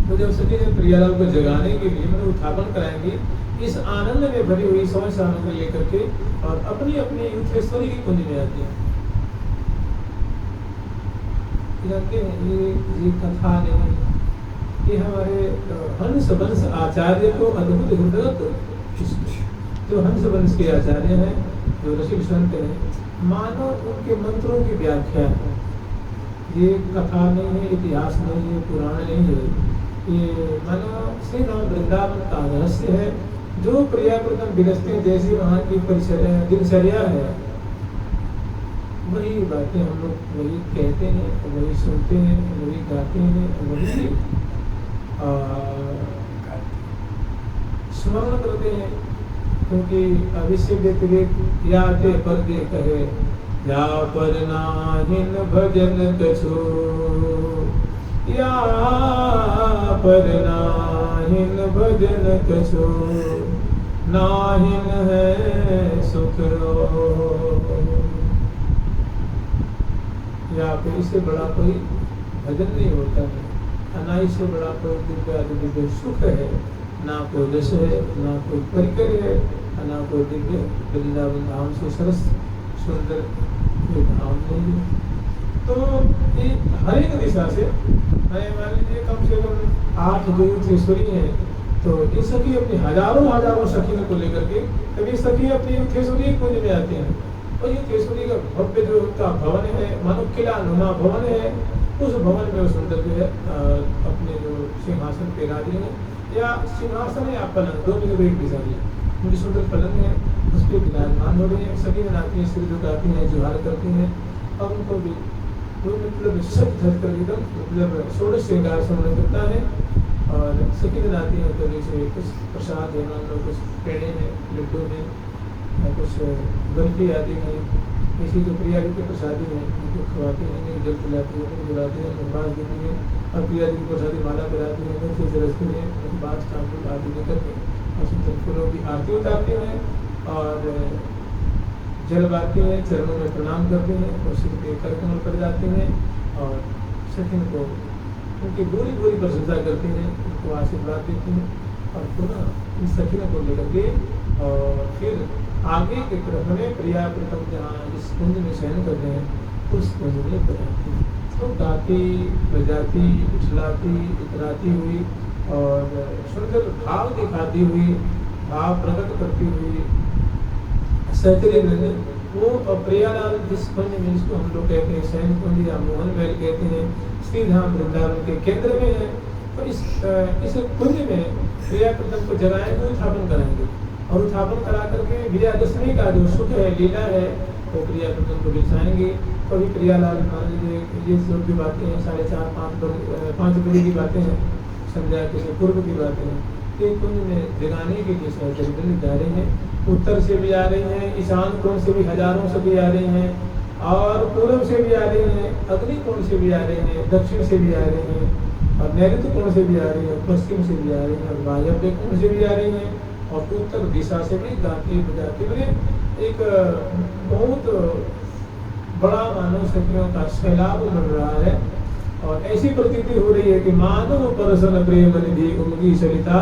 तो जब सखी जन प्रियालाल को जगाने के लिए मैंने उत्थापन कराएंगे, इस आनंद में भरी हुई समझ सामग्री लेकर के और अपनी अपनी युद्धेश्वरी की कुंज में आती है। जानते हैं ये कथा नहीं, ये हमारे हंस वंश आचार्य को अद्भुत हृदय जो हंस वंश के आचार्य हैं, जो रसिक संत हैं, मानो उनके मंत्रों की व्याख्या है। ये कथा नहीं है, इतिहास नहीं है, पुराण नहीं है, ये मानो श्री राम वृंदावन का रहस्य है, जो प्रिया प्रथम विरस्ते जैसी वहाँ की दिनचर्या है, वही बातें हम लोग वही कहते हैं, वही सुनते हैं, वही गाते हैं, वही स्मरण करते हैं। क्योंकि अविश्य व्यतिरिक्त याते पर दे कहे या पर नाहिन भजन कछो, या पर नाहिन भजन कछो, नाहिन है सुख या फिर इससे बड़ा कोई भजन नहीं होता है, ना इससे बड़ा कोई दिव्य सुख है, ना कोई रस है, ना कोई परिकर है, ना कोई दिव्य वृंदावन धाम से सरस सुंदर कोई धाम नहीं है। तो ये हर एक दिशा से मान लीजिए कम से कम 8 जो युद्धेश्वरी हैं, तो ये सखी अपनी हजारों सखियों को लेकर के कभी सखी अपनी युद्धेश्वरी कुंज में आते हैं। और युद्धेश्वरी का भव्य जो उनका भवन है, मानो किला नुमा भवन है, उस भवन में सुंदर जो है अपने जो सिंहासन पे राजी है, या सिंहासन या पलंग, दोनों में एक दिशा है, उनकी सुंदर पलंग है, उस पर विराजमान हो रही है। सभी में आती हैं, सिर झुकाती हैं, जुहार करती हैं, और उनको भी वो मतलब सब धर कर एकदम मतलब षोडश श्रृंगार समरण करता है। और सखी दिन आती हैं तो जैसे कुछ प्रसाद है, मान लो कुछ पेड़े हैं, लड्डू हैं, कुछ बर्फी आदि हैं, इसी जो प्रिया जी के प्रसादी हैं उनको खवाती हैं, जल पिलाती हैं, उनको बुलाती हैं, बाँस देती हैं, और प्रिया जी की प्रसादी माला कराती हैं, फिर से रखती हैं, उनकी बाँस कांपुर आदि लेकर के और सुंदर फूलों की आरती उतारती हैं और जल बारती हैं, चरणों में प्रणाम करते हैं और सिर पे कर कमल कर जाते हैं और सखिन को उनकी बुरी प्रशंसा करते हैं, उनको आशीर्वाद देते हैं और पुनः इन सखियों को लेकर के और फिर आगे की तरफ में प्रिया प्रथम जहाँ जिस कुंज में शयन करते हैं उस कुंज में बजाती हैं। तो गाती बजाती उछलाती इतराती हुई और सुंदर भाव दिखाती हुई, भाव प्रकट करती हुई वो प्रियालाल जिस कुंज में, जिसको हम लोग कहते हैं शयन कुंज या मोहन महल कहते हैं, श्री धाम वृंदावन के केंद्र में है। तो इस कुंज में प्रिया प्रथम को जगाएंगे, उत्थापन कराएंगे और उत्थापन करा करके विजयादशमी का जो सुख है, लीला है, वो प्रिया प्रथम को बिछाएंगे। तो अभी प्रियालाल मान लीजिए ये सब की बातें हैं, 4:30-5 बजे की बातें हैं, संध्या के पूर्व की बातें हैं। ये कुंज में जगाने के लिए सहचरित जा रहे हैं, उत्तर से भी आ रही हैं, ईशान कोण से भी हजारों से भी आ रही हैं और पूर्व से भी आ रही हैं, अग्नि कोण से भी आ रही हैं, दक्षिण से भी आ रही हैं और नैऋत्य कोण से भी आ रही हैं, पश्चिम से भी आ रही हैं और वायव्य कोण से भी आ रही हैं और उत्तर दिशा से भी गाती बजाती हुए एक बहुत बड़ा मानव सखियों का सैलाब बन रहा है। और ऐसी प्रतीति हो रही है कि मानव परसन प्रेम निधि उमगी सरिता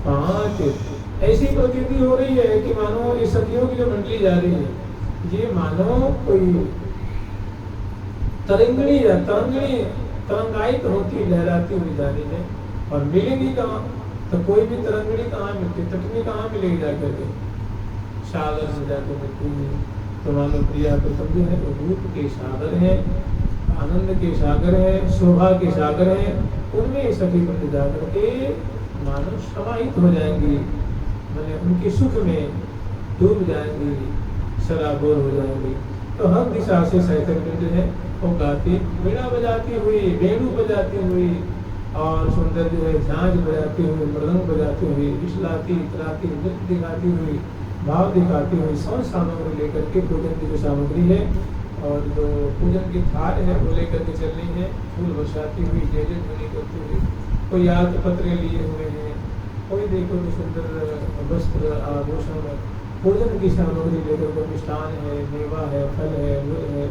5। ऐसी प्रतीति हो रही है कि मानो ये सखियों की जो मंडली जा रही है, ये मानो कोई तरंगणी या तरंगायित होती लहराती हुई जा रही है। और मिलेगी कहाँ? तो कोई भी तरंगणी कहाँ मिलती, तटनी कहाँ मिलेगी जाकर के? सागर में जाकर मिलती है। तो मानो प्रिया प्रथम जो है वो रूप के सागर है, आनंद के सागर है, शोभा के सागर है, उनमें सखी कुंज जाकर के मानो समाहित हो जाएंगी, मैंने उनके सुख में डूब जाएंगी, सराबोर हो जाएंगी। तो हर दिशा से सहचर कुंज है वो गाती, वीणा बजाती हुई, वेणु बजाती हुई और सुंदर जो है झांझ बजाती हुई, मृदंग बजाती हुई, इछलाती इतराती नृत्य दिखाती हुई, भाव दिखाती हुई, सौ सामग्री लेकर के पूजन की जो सामग्री है और जो पूजन की थाल है वो लेकर के चल रही है, फूल बरसाती हुई, जय जय ध्वनि करती हुई। कोई याद पत्र लिए हुए हैं, कोई देखो तो सुंदर वस्त्र आभूषण पूजन की सामग्री लेकर के, मिष्ठान है, मेवा है, फल है, गुड़ है,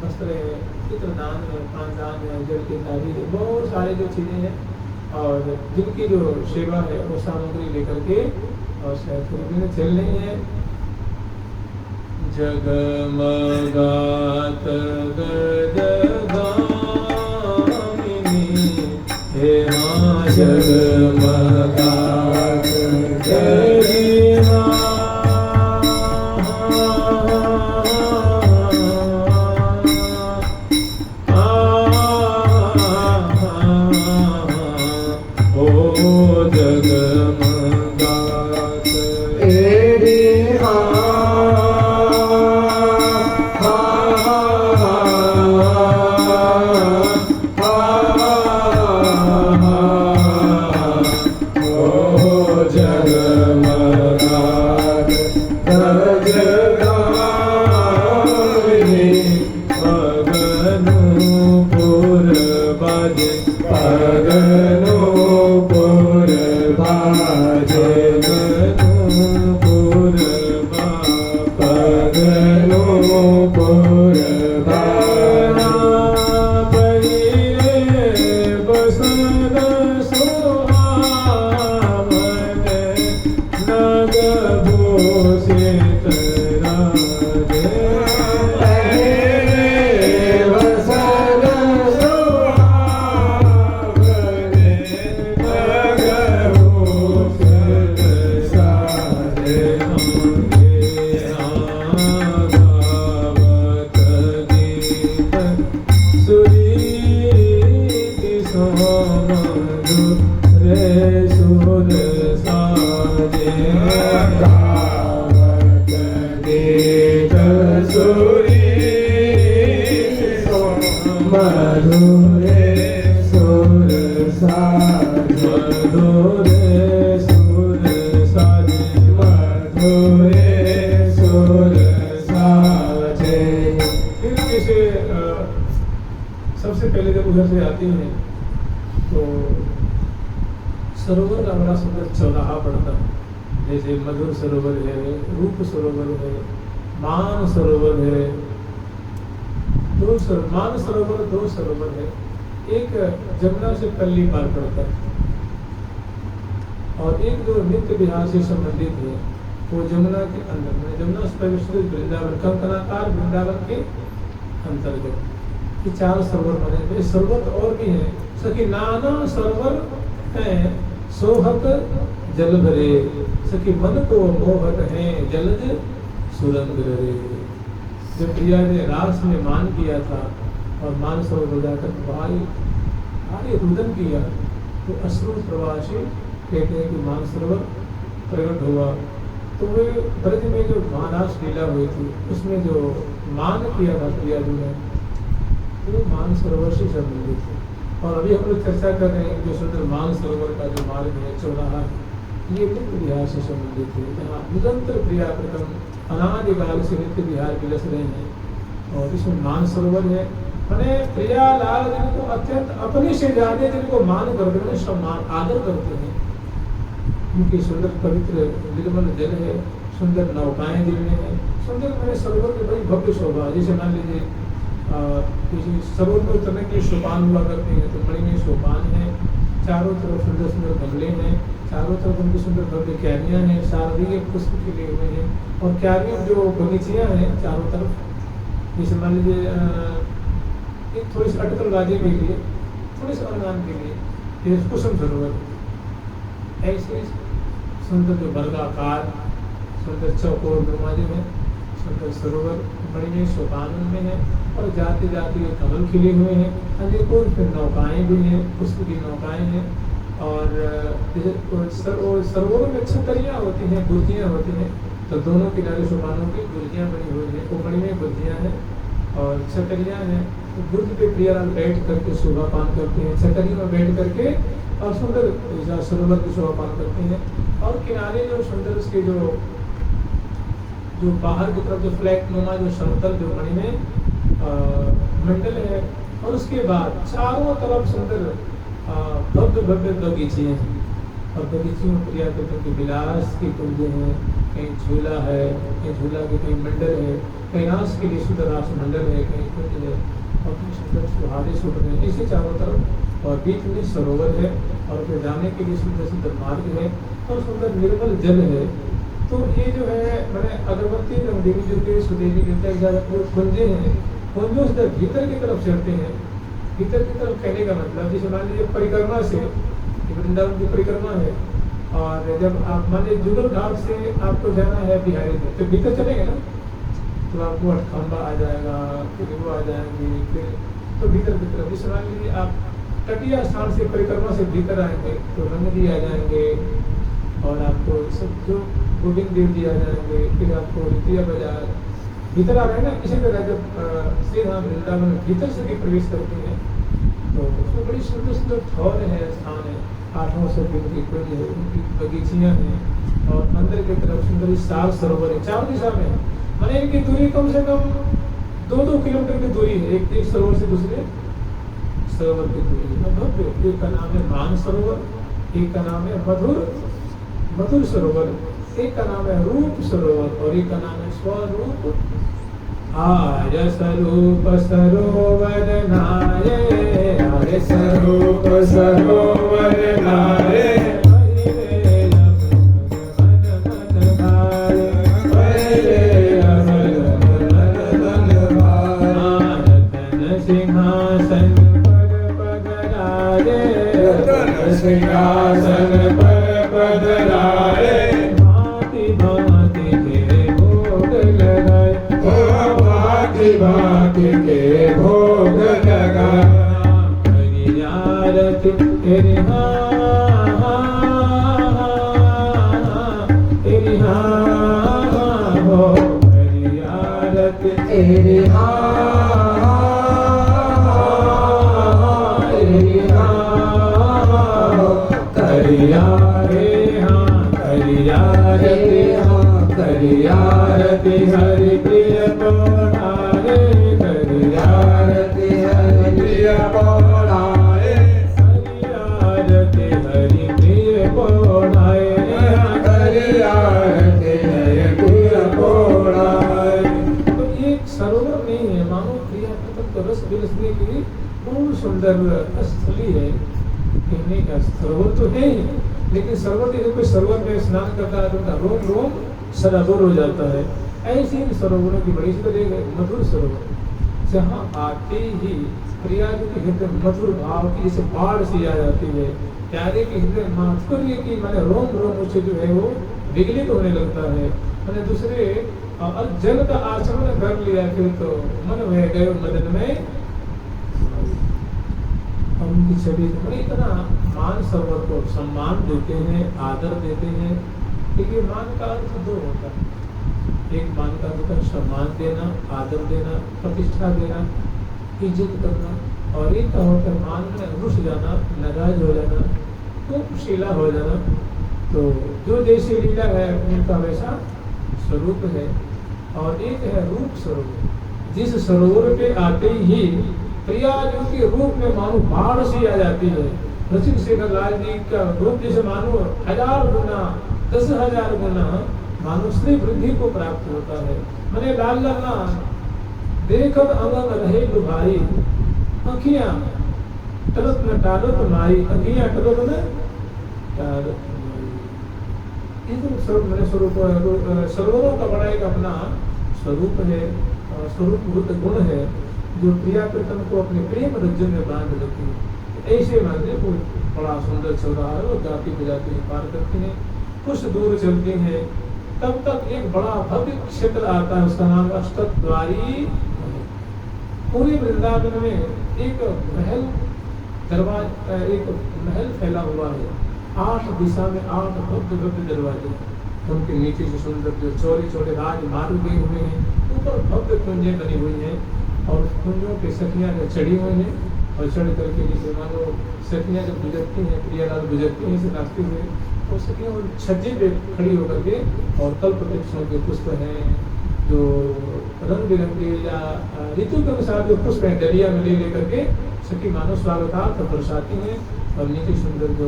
वस्त्र है, चित्रदान है, पानदान है, जल की ताबीर है, बहुत सारी जो चीज़ें हैं और जिनकी जो सेवा है वो सामग्री लेकर के और शायद चल रही है। जगमगात गजगामिनी हे माँ जगमगात गरिमा ओ जगमगात गरिमा सबसे पहले जब उधर से आती हैं तो सरोवर का बड़ा सुंदर चौराहा पड़ता है, जैसे मधुर सरोवर है, रूप सरोवर है, मान सरोवर है, मान सरोवर दो सरोवर है। एक जमुना से पल्ली पार पड़ता है और एक जो नित्य विहार से संबंधित है वो जमुना के अंदर में, जमुना से वृंदावन कंकनाकार वृंदावन के अंतर्गत ये चार सरोवर बने। सरोवर और भी है सखी नाना सरोवर है सोहत जल भरे, सखी मन को मोहत है जलज सुरंग रे। जब प्रिया ने रास में मान किया था और मान सरोवर जाकर भारी रुदन किया तो अश्रु प्रवासी कहते हैं कि मान सरोवर प्रकट हुआ। तो वे ब्रज में जो महाराज लीला हुई थी उसमें जो मान किया था प्रिया जी ने तो मान सरोवर से संबंधित है। और अभी हम लोग चर्चा कर रहे हैं जो सुंदर मान सरोवर का जो मार्ग है चौराहा ये नित्य विहार से संबंधित है, जहाँ निरंतर प्रिया प्रथम अनादिकाल से नित्य विहार विलस रहे हैं। और इसमें मान सरोवर है मैंने प्रिया लाल जिनको अत्यंत अपने से ज्यादा जिनको मान करते हैं, सम्मान आदर करते हैं। उनकी सुंदर पवित्र निर्मल जल है, सुंदर नौकाएं दिल में है, सुंदर मैंने सरोवर की बड़ी भव्य शोभा। जैसे मान लीजिए किसी सरोवर में उतरने के लिए सोपान हुआ करते हैं तो बड़ी में सोपान है, चारों तरफ सुंदर सुंदर गमले हैं, चारों तरफ उनकी सुंदर भव्य क्यारियाँ हैं, शारदीय पुष्प खिले हुए हैं और क्यारियों जो बगीचियाँ हैं चारों तरफ। जैसे मान लीजिए एक थोड़ी सी अटकलबाजी के लिए, थोड़े से अनुमान के लिए कुसुम सरोवर, ऐसे सुंदर जो वर्गाकार सुंदर चौकोर नुमा जो है सुंदर सरोवर बड़ी में सोपान में है और जाते जाते कमल खिले हुए हैं, अनेकों फिर नौकाएं भी हैं, पुष्प की नौकाएं हैं। और सरोवर में छतरियाँ होती हैं, बुर्जियाँ होती हैं, तो दोनों किनारे सोपानों की बुर्जियाँ बनी हुई हैं, ऊपरी में बुर्जियाँ हैं और छतरियाँ हैं। तो बुर्ज पे प्रियालाल बैठ करके शोभा पान करते हैं, छतरी में बैठ करके और सुंदर सरोवर की शोभा पान करते हैं। और किनारे जो सुंदर उसके जो बाहर की तरफ जो फ्लैट नुमा जो समतल जो मणि में मंडल है और उसके बाद चारों तरफ सुंदर भव्य भव्य बगीचे हैं और बगीचों में प्रिया कृष्ण के विलास की कुंज हैं, कहीं झूला है, कहीं झूला के कहीं मंडल है, कहीं रास के लिए सुंदर रास मंडल है, कहीं कुंज है। और कितने सुंदर फुहारे छूट रहे हैं इसे चारों तरफ, और बीच में सरोवर है, और फिर जाने के लिए सुंदर सुंदर मार्ग है, और सुंदर निर्मल जल है। तो ये जो है मैंने अगरबत्ती देवी जी के सुदेवी देवता के साथ जो कुंजे हैं, कुंजों से भीतर की तरफ चढ़ते हैं। भीतर की तरफ कहने का मतलब जैसे मान लीजिए परिक्रमा से, वृंदावन की परिक्रमा है, और जब आप मान लीजिए जुगल घाट से आपको जाना है बिहारी में, तो भीतर चलेंगे ना, तो आपको अठखंबा आ जाएगा, फिर वो आ जाएंगे, फिर तो भीतर की तरफ जैसे मान लीजिए आप तटीय स्थान से परिक्रमा से भीतर आएंगे तो रंगदी आ जाएंगे, और आपको सब जो गोविंद देव जी आ जाएंगे, फिर आपको रितिया बाजार भीतर आ रहे हैं ना। इसी तरह जब श्री राम वृंदावन भीतर से भी प्रवेश करते हैं तो उसमें बड़ी सुंदर सुंदर ठौर है, स्थान है, 8 सौ की कुंज है, उनकी बगीचियाँ हैं, और अंदर की तरफ सुंदर साल सरोवर है चारों दिशा में। मैंने इनकी दूरी कम से कम 2-2 किलोमीटर की दूरी है, एक सरोवर से दूसरे सरोवर की दूरी है भव्य। एक का नाम है मान सरोवर, एक का नाम है मधुर सरोवर, एक का नाम है रूप सरोवर, और एक का नाम है स्वरूप। आय स्वरूप सरोवर नाये, आय स्वरूप सरोवर नाये, सिंहासन पर पधराए, भांति भांति के भोग लगाए, भांति भांति के भोग लगाए। हरि आरती तेरी तेरी हो, हरि आरती तेरी आरती हरि प्रिय पौड़ाए, करि आरती हरि प्रिय पौड़ाए, हरि आरती हरि प्रिय पौड़ाए, करि आरती हरि प्रिय पौड़ाए। तो ये सरोवर नहीं है, मानो प्रिया तो रस बिलसने की बहुत सुंदर स्थली है। कहने का सरोवर तो है ही, लेकिन सरोवर जैसे कोई सरोवर में स्नान करता है तो रोम रोम सराबोर हो जाता है। ऐसे ही सरोवरों की बड़ी सी मधुर सरोवर, जहाँ आते ही प्रिया के हृदय मधुर भाव की जैसे बाढ़ सी आ जाती है, प्यारे के हृदय माधुर्य की माने रोम रोम उसे जो है वो विगलित होने लगता है। मैंने दूसरे जल का आचमन कर लिया फिर तो मन बह गए मदन में, उनकी छवि इतना मान सरोवर को सम्मान देते हैं, आदर देते हैं। देखिए मान का अर्थ 2 होता है, एक मान का होता है सम्मान देना, आदर देना, प्रतिष्ठा देना, इज्जत करना, और एक का होता है मान में रुस जाना, नाराज हो जाना, कुशीला हो जाना। तो जो जैसी लीला है उनका वैसा स्वरूप है। और एक है रूप सरोवर, जिस सरोवर पे आते ही प्रिया जो के रूप में मानो बाढ़ सी आ जाती है। नरसिंह लाल जी का रूप जैसे मानो 1000 गुना 10,000 गुना मानो श्री वृद्धि को प्राप्त होता है। मैंने लाल लल्ला देखत अंगन रहे लुभाई, अखियां टलत न टालत माई, अखियां टलत न टालत माई। मैंने सरोवरों का बड़ा एक अपना स्वरूप है, स्वरूप गुण है जो प्रिया प्रीतम को अपने प्रेम रज्जु में बांध रखी है। ऐसे मानते कोई बड़ा सुंदर चल रहा है और जाती बजाती है, पार करती है, कुछ दूर चलती है, तब तक एक बड़ा भव्य क्षेत्र आता है, उसका नाम अष्टद्वारी। पूरे वृंदावन में एक महल दरवाजा, एक महल फैला हुआ है, 8 दिशा में 8 भव्य भव्य दरवाजे, उनके नीचे से सुंदर जो चौड़े चौड़े राजमार्ग गए हुए हैं, ऊपर भव्य कुंजें बनी हुई हैं, और कुंजों पे सखियां चढ़ी हुई हैं, और चढ़ करके जैसे मानो सखियां जब गुजरती हैं, प्रियालाल गुजरती हैं इस रास्ते से, तो सखियां उन छज्जे पे खड़ी होकर के, और कल्प वृक्षों के पुष्प हैं जो रंग बिरंगे या ऋतु के अनुसार जो पुष्प हैं डलिया में ले लेकर के सखी मानव स्वागतार्थ बरसाती हैं। और नीचे सुंदर जो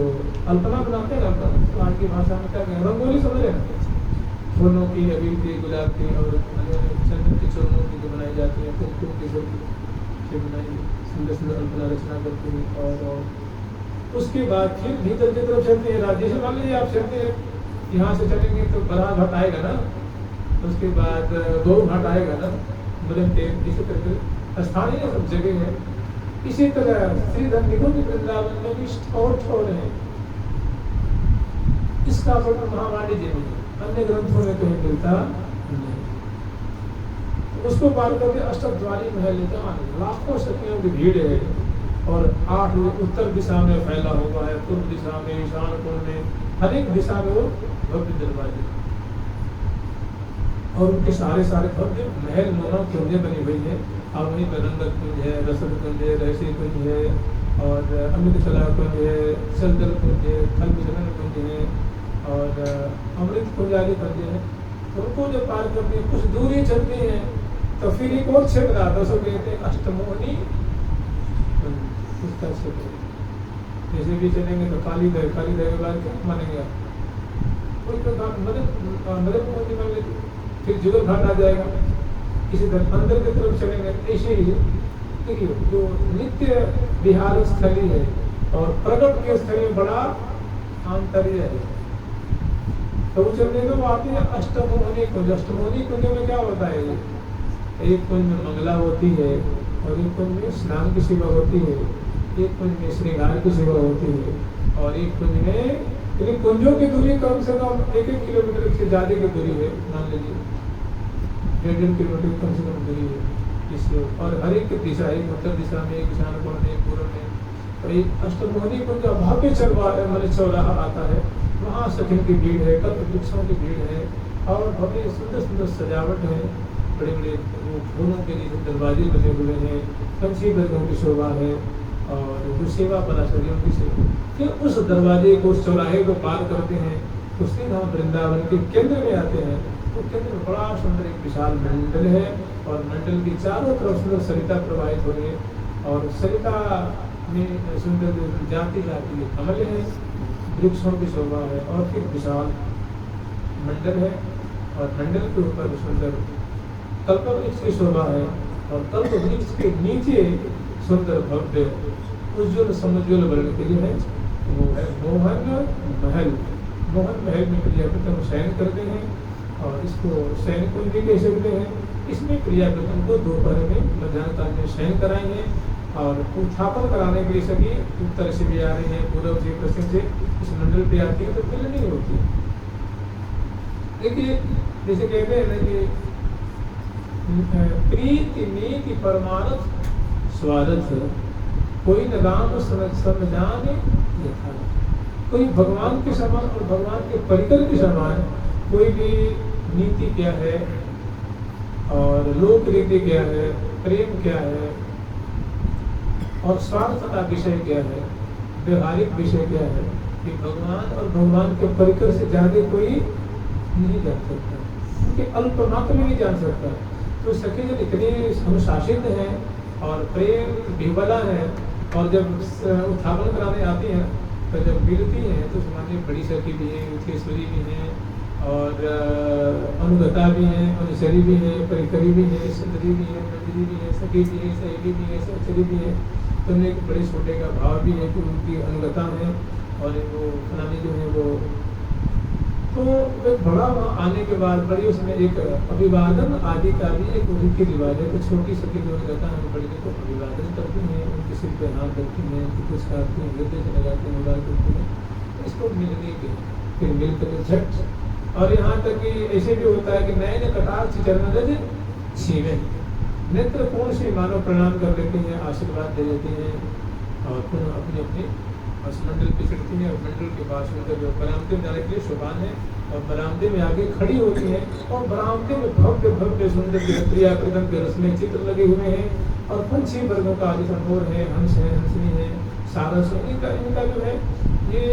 अल्पना बनाते हैं, अल्पना आज की भाषा में क्या कहें, रंगोली समझ रहे हैं, फूलों की, अबीर की, गुलाब की और चंदन की चूर्णों की जो बनाई जाती है, कुमकुम की जो चित्र बनाएंगे, सुंदर सुंदर अल्पना रचना करते हैं। और उसके बाद फिर भीतर की तरफ चलते हैं। जैसे मान लीजिए आप चलते हैं, यहाँ से चलेंगे तो बड़ा घाट आएगा ना, उसके बाद गौ घाट आएगा ना, मदन के इसी तरह स्थानीय सब जगह है। इसी तरह श्रीधर निकुंज वृंदावन में भी और ठोर है। इसका वर्णन महावाणिज्य में अन्य ग्रंथों में कहीं मिलता नहीं। उसको पार करके अष्टद्वारी महल जहाँ लाखों सखियों की भीड़ है, और 8 उत्तर दिशा में फैला हुआ है, पूर्व दिशा में, ईशान कोण में, हर एक दिशा में वो भव्य दरवाजे और उनके सारे भव्य महल मोनो कुंजें बनी हुई है। और वहीं पर रंगत कुंज है, रसद कुंज है, रहस्य कुंज है, और अमृत कला कुंज है, सलदल कुंज है, थल विचलन कुंज है, और अमृत कुंज आदि कुंज है। तो उनको जब पार करते हैं, कुछ दूरी चलते हैं, तो फिर एक और क्षेत्र आता है, उसको कहते हैं अष्टमोहनी उसका क्षेत्र। जैसे भी चलेंगे तो कालीदह के बाद क्या मानेंगे आप? कोई प्रकार मदद मोहनी मान लेते, फिर जुगल घाट आ जाएगा। इसी तरह अंदर की तरफ चलेंगे, ऐसे ही देखिए जो नित्य विहार स्थली है और प्रगट के स्थली में बड़ा आंतर्य है। तो चलने में वो आते हैं अष्टमोहनी कुंज। अष्टमोहनी कुंज में क्या होता है? एक कुंज में मंगला होती है, और एक कुंज में स्नान की सेवा होती है, एक कुंज में श्रृंगार की सेवा होती है, और एक कुंज में, लेकिन कुंजों की दूरी कम से कम 1-1 किलोमीटर से ज्यादा की दूरी है। मान लीजिए 1.5 किलोमीटर कम से कम दूरी है इससे। और हर एक दिशा, एक उत्तर दिशा में, एक ईशान कोण में, एक पूर्व में। तो एक अष्टमोहनी कुंज भव्य चौराहा आता है, वहाँ सखियों की भीड़ है, कल्प वृक्षों की भीड़ है, और भव्य सुंदर सुंदर सजावट है। बड़े बड़े फूलों के लिए दरवाजे बने हुए हैं, पंछी वर्गों की शोभा है, और जो सेवा पराशरियों की सेवा। फिर उस दरवाजे को, उस चौराहे को पार करते हैं, तो सीधा वृंदावन के केंद्र में आते हैं। तो केंद्र में बड़ा सुंदर एक विशाल मंडल है, और मंडल की चारों तरफ सुंदर सरिता प्रवाहित हो रही है, और सरिता में सुंदर जाति जाति के कमल है, वृक्षों की शोभा है, और फिर विशाल मंडल है, और मंडल के ऊपर सुंदर कल्प वृक्ष की शोभा है, और कल्प वृक्ष के नीचे सुंदर भव्य उज्ज्वल समुज्वल वर्ण के लिए है, वो है मोहन महल। मोहन महल में प्रियाव्रतम शयन करते हैं, और इसको शयन कुंज भी कह सकते हैं। इसमें प्रियाव्रतम को दोपहर में, मध्याह्न काल में शयन कराएंगे, और उत्थापन कराने के लिए सभी उत्तर से भी आ रहे हैं, पूर्व से, पश्चिम से इस मंडल पे आती है, तो मिलनी होती है। देखिए जैसे कहते हैं ना कि प्रीति नीति परमानंद स्वागत, कोई न राम समझाने यथा। कोई भगवान के समान और भगवान के परिकर के समान कोई भी नीति क्या है, और लोक रीति क्या है, प्रेम क्या है, और स्वार्थ का विषय क्या है, व्यवहारिक विषय क्या है, कि भगवान और भगवान के परिकर से ज्यादा कोई नहीं जान सकता, क्योंकि अल्पमात्र में नहीं जान सकता। तो सखी जब इतने अनुशासित हैं और प्रेम विह्वला है, और जब उत्थापन कराने आती हैं, तो जब मिलती हैं तो समाज बड़ी सखी भी है, उच्चेश्वरी भी हैं, और अनुगता भी हैं, अनुसरी भी हैं, परिकरी भी है, सुंदरी भी है, मंजरी भी है, सखी भी है, सहेली भी है, सहचरी भी है। तो उनमें एक बड़े छोटे का भाव भी है कि उनकी अनुगता है, और वो फलानी जो है वो, तो एक बड़ा वहाँ आने के बाद बड़ी उसमें एक अभिवादन आदि का भी एक रीति रिवाज है। तो छोटी सखी जो कहता है बड़ी को अभिवादन करती हैं, उनके सिर पे हाथ रखती हैं, कुछ करती हैं, हृदय से लगाते हैं, उदार करती हैं, तो इसको मिलने के फिर मिलकर झट। और यहाँ तक कि ऐसे भी होता है कि नए कटाक्ष चरण रज छीने, नेत्र कोण से मानव प्रणाम कर लेते हैं, आशीर्वाद दे देते हैं, और पुनः अपनी अपनी उस मंडल पे चढ़ती है, और मंडल के पास में जो बरामदे में जाने के लिए शोभान है, और बरामदे में आगे खड़ी होती है, और बरामदे में भव्य भव्य सुंदर प्रिया प्रदम के रस में चित्र लगे हुए हैं, और पंछी वर्गों का जैसा मोर है, हंस है, हंसनी है, सारस है, इनका जो है ये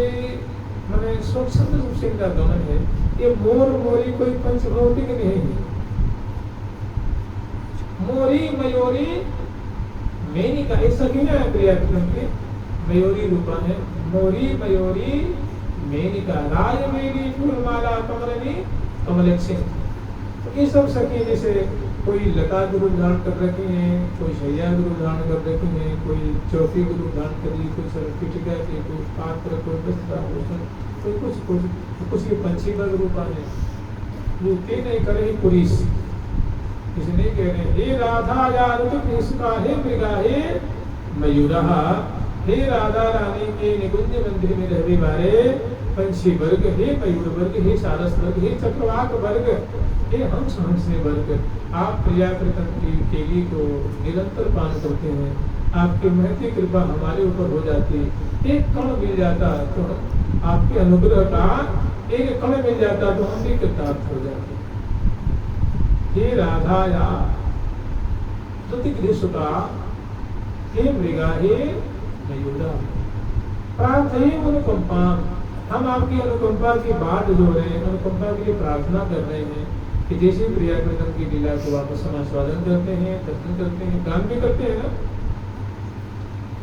मैंने स्वच्छंद रूप से इनका गमन है। ये मोर मोरी कोई पंचभौतिक नहीं है। मोरी मयूरी मेनिका ऐसा क्यों है प्रिया प्रदम के मयूरी रूपा है, मोरी मयूरी मेनिका, राज मेरी फूलमाला कमलनी कमलक्षी। तो ये सब सखी जैसे कोई लता के रूप धारण कर रखे हैं, कोई शैया के रूप धारण कर रखे हैं, कोई चौकी के रूप धारण करी, कोई सर्टिफिकेट के, कोई पात्र, कोई वस्त्र, कोई कुछ ये पंछी का रूप है। ये के नहीं करे पुरुष, इसने कह रहे हे राधा यार इसका हे मृगा हे मयूरा, हे राधा रानी के निकुंज मंदिर में रहने वाले पंछी वर्ग, हे मयूर वर्ग, हे सारस वर्ग, हे चक्रवाक वर्ग, हे हंसने वर्ग, आप प्रिया प्रीतम की केली को निरंतर पान करते हैं, आपकी महती कृपा हमारे ऊपर हो जाती, एक कण मिल जाता तो आपके अनुग्रह का एक कण मिल जाता तो हम भी कृतार्थ हो जाते। हे राधा या सुता, हे मृगा, हे मयूरा, प्रार्थना अनुकंपा, हम आपकी अनुकंपा की बात जो रहे हैं, अनुकंपा के लिए प्रार्थना कर रहे हैं कि जैसे प्रिया प्रीतम की लीला को वापस हम आस्वादन करते हैं, दर्शन करते हैं, गान भी करते हैं ना,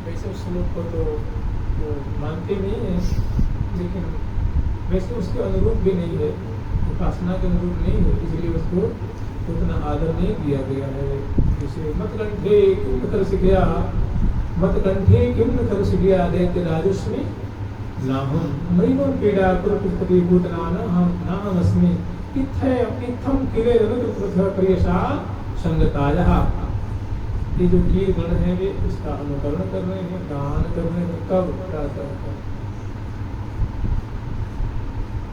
वैसे उस श्लोक को तो मानते नहीं है, लेकिन वैसे उसके अनुरूप भी नहीं है, उपासना के अनुरूप नहीं है, इसलिए उसको उतना आदर नहीं किया गया है। जैसे मतकंठे किम कर गया, मतकंठे किम कर गया दैत्य राजस्मी नाहम महिमन पीड़ा कुरुपति भूतनाना हम नामस्मि इत्थम किरे रनुकृत प्रियसा संगताया। ये जो कीर गण है वे इसका अनुकरण कर रहे हैं, गान कर रहे हैं, कब प्रातः।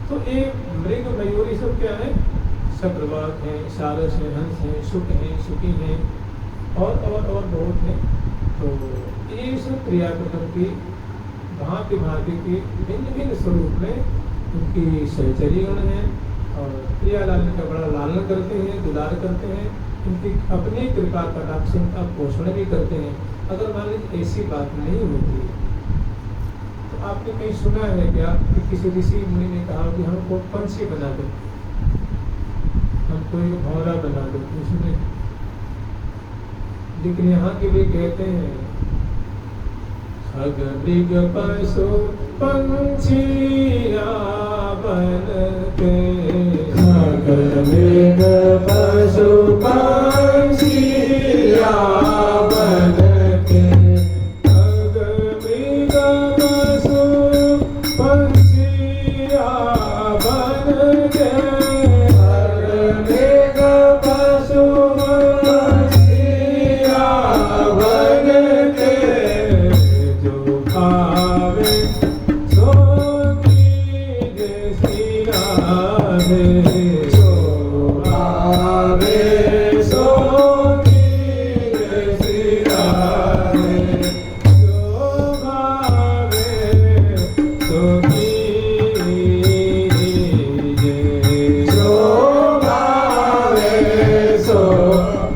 तो एक मृग मयूरी सब क्या है, चक्रवाक है, सारस है, हंस है, सुख है, सुखी है और बहुत है। तो ये सब प्रिया प्रीतम की भांति भांति की भिन्न भिन्न स्वरूप में उनकी सहचरी गण है और प्रिया लालन का बड़ा लालन करते हैं, दुलार करते हैं, उनकी अपनी कृपा कटाक्ष का पोषण भी करते हैं। अगर मान लीजिए ऐसी बात नहीं होती तो आपने कहीं सुना है क्या कि किसी ऋषि मुनि ने कहा कि हमको पंछी बना दो, हमको एक भौरा बना दो, उसने। लेकिन यहाँ के लिए कहते हैं खग मृग पशु पंछिया बनते, खग मृग पशु पंछिया बनते, खग मृग पशु पंछिया बनते, खग मृग पशु पंछिया बनते, जो भावे सो कीजे सिया है, जो भावे सो कीजे सिया है, जो भावे सो कीजे, जो भावे सो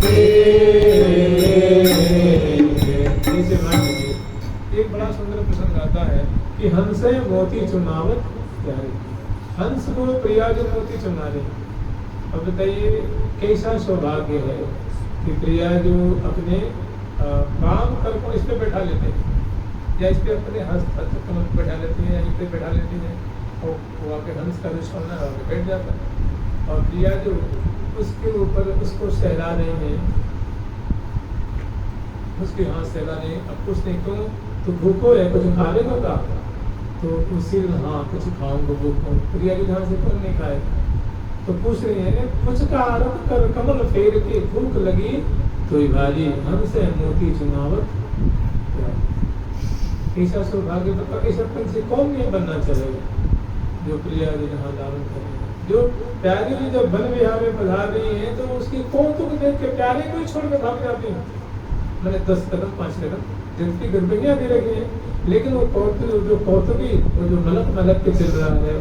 कीजे। एक बड़ा सुंदर प्रसंग आता है कि हंसे मोती चुनावत प्यारे, हंस को प्रिया जो मोती चुना रहे। अब बताइए कैसा सौभाग्य है कि प्रिया जो अपने काम कर को इस पे बैठा लेते हैं या इस पे अपने हस्त बैठा लेते हैं या इस पे बैठा लेते हैं और वो आके हंस का जो छोड़ना है बैठ जाता है और प्रिया जो उसके ऊपर उसको सहला रहे हैं, उसके हाथ सहला रहे हैं। अब कुछ नहीं तो भूखो है, कुछ खा लेगा का तो उसी हाँ कुछ खाऊंगा भूखो, प्रिया के ध्यान से कौन नहीं खाए तो पूछ रही है कुछ का आरोप कर कमल फेर के भूख लगी तो भारी हमसे मोती चुनावत। ऐसा सौभाग्य तो ऐसा पंछी कौन नहीं बनना चाहेगा जो प्रिया जी यहाँ धारण कर रहे हैं, जो प्यारी जी जब वन विहार में पधार रही है तो उसकी कौतुक देख के प्यारे को ही छोड़ के भाग जाती है। मैंने 10 कदम 5 कदम जिनकी गर्भियाँ दे रही है, लेकिन वो कौतुकी वो जो मलक के चल रहा है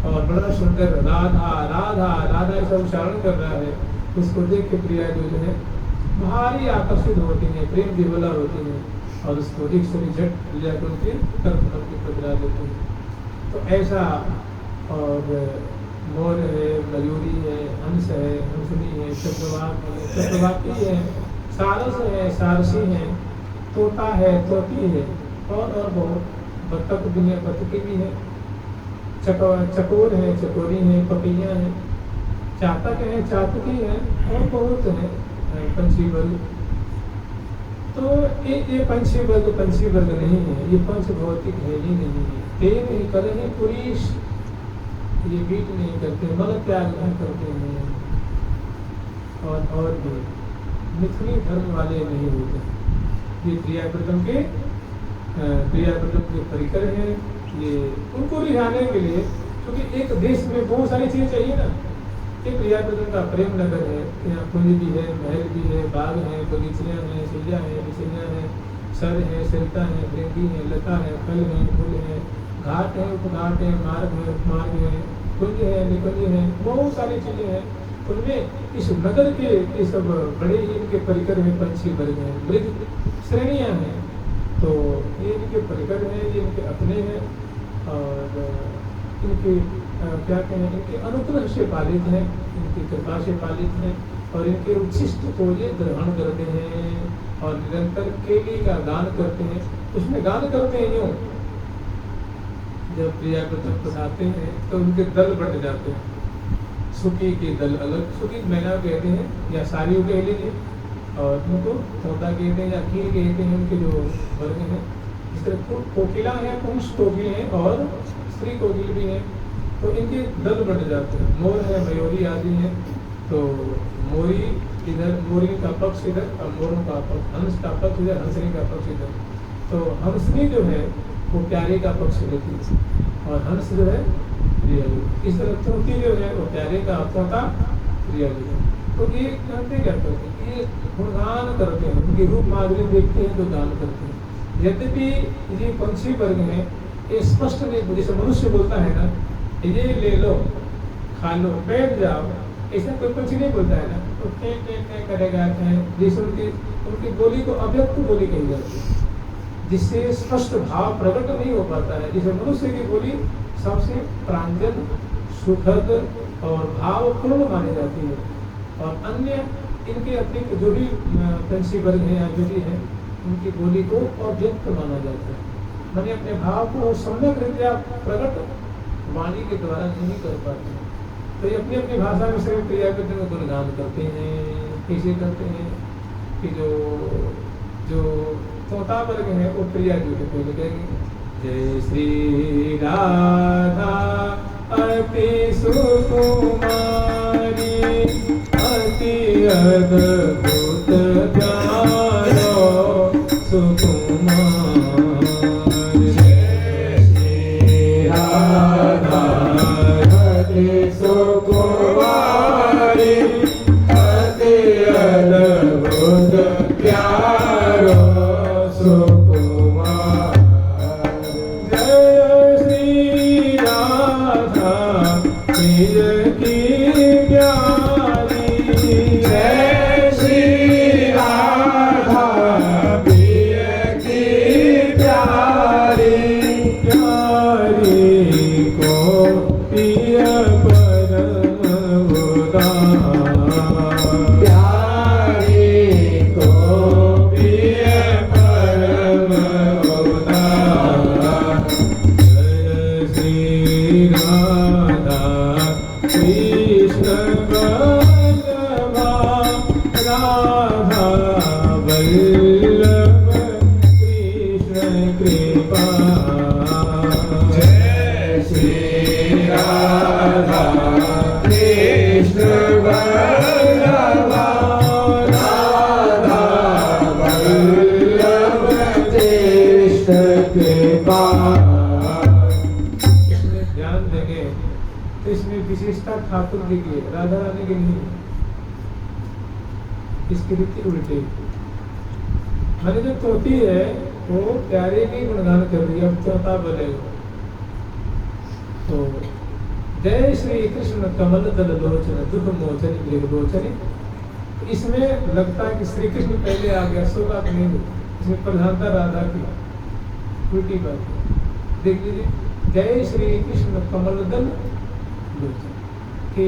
और बड़ा सुंदर राधा राधा राधा ऐसा उच्चारण कर रहा है, उसको देख के प्रिया जो है भारी आकर्षित होती है, प्रेम विवला होती है और उसको एक से झट लिया करके कर्म की पकड़ा देती है। तो ऐसा और मोर है, मयूरी है, हंस है, हंसनी है, चक्रवाकी है, सारस है, सारसी है, तोता है, तोती है और बहुत बत्तख भी है, बत्तखी भी है, चकोर है, चकोरी है, पपैया है, चातक है, चातकी है और बहुत है। पंछी वर्ग। तो ये पंछी वर्ग नहीं है, ये पंच भौतिक है ही नहीं है। ते नहीं करे पुरुष, ये बीट नहीं करते, मल त्याग नहीं करते हैं, और भी मिथुनी धर्म वाले नहीं होते। ये क्रियाप्रदम के परिकर हैं। ये उनको रिझाने के लिए, क्योंकि एक देश में बहुत सारी चीज़ें चाहिए ना। एक क्रियाप्रदम का प्रेम नगर है, यहाँ कुंज भी है, महल भी है, बाग है, बगीचियाँ हैं, सैया है, बिछैया है, सर है, सरिता है, वृद्धि है, लता है, फल है, फूल है, घाट है, उपघाट है, मार्ग है, उपमार्ग है, कुंज है, निकुंज है, बहुत सारी चीज़ें हैं। उनमें इस नगर के ये सब बड़े ही इनके परिकर में पंछी वर्ग हैं, मृग श्रेणियाँ हैं। तो ये इनके परिकर हैं, ये इनके अपने हैं, और इनके क्या कहें, इनके अनुग्रह से पालित हैं, इनकी कृपा से पालित हैं, और इनके उच्छिष्ट को ये ग्रहण करते हैं और निरंतर केली का गान करते हैं। उसमें गान करते हैं यूँ, जब क्रियाप्रदम पढ़ाते हैं तो उनके दल बढ़ जाते हैं। सुखी के दल अलग, सुखी मैना कहते हैं या सारियों कह लीजिए, और उनको तोता कहते हैं या कील कहते हैं, उनके जो वर्ग हैं। इस तरह कोकिला है, पुरुष कोकिल हैं और स्त्री कोकिल भी हैं, तो इनके दल बढ़ जाते हैं। मोर है, मयूरी आदि हैं, तो मोरी इधर, मोरी का पक्ष इधर, और मोरों का पक्ष, हंस का पक्ष इधर, हंसनी का पक्ष इधर। तो हंसनी जो है वो प्यारे का पक्ष लेती है, और हंस जो है प्रिया जी। इस तरह तोती जो है वो प्यारे का, तोता प्रिया जी। तो ये करते क्या करते हैं, ये गुणगान करते हैं, उनकी रूप माधुरी देखते हैं तो गान करते हैं। यद्यपि ये पंछी वर्ग हैं, ये स्पष्ट नहीं, जैसे मनुष्य बोलता है ना, ये ले लो, खा लो, बैठ जाओ, ऐसा कोई पंछी नहीं बोलता है ना। तो टे करेगा, जैसे उनकी बोली को अव्यक्त बोली कही जाती है, जिससे स्पष्ट भाव प्रकट नहीं हो पाता है। जैसे मनुष्य की बोली सबसे प्रांजल, सुखद और भावपूर्ण मानी जाती है, और अन्य इनके अतिरिक्त जो भी पंछी वर्ग हैं या जो भी हैं, उनकी बोली को अव्यक्त माना जाता है, मैंने अपने भाव को सम्यक रीत्या प्रकट वाणी के द्वारा नहीं कर पाते। तो ये अपनी अपनी भाषा में सभी क्रियापद में गुणगान करते हैं। कैसे करते हैं कि जो तोता वर्ग है वो प्रिया जी के पहले कहेंगे, जय श्री राधा अति सुकुमारी, अति अद्भुत प्यारो सुकुमार। सुकुमारी अति अद्भुत प्यारो सुकुमार, जय श्री राधा प्रिय की प्यारी, जय श्री राधा प्रिय की प्यारी, प्यारी को प्रिय विशेषता ठाकुर जी की, राधा रानी की नहीं। इसकी रीति उल्टी, मैंने जो तोती है वो प्यारे की गुणगान कर रही है। अब तोता बोलेगा तो जय श्री कृष्ण कमल दल लोचन दुख मोचन मृग लोचन। इसमें लगता है कि श्री कृष्ण पहले आ गया, सो बात नहीं, इसमें प्रधानता राधा की। उल्टी बात देख लीजिए, जय श्री कृष्ण कमल दल लोचन, कि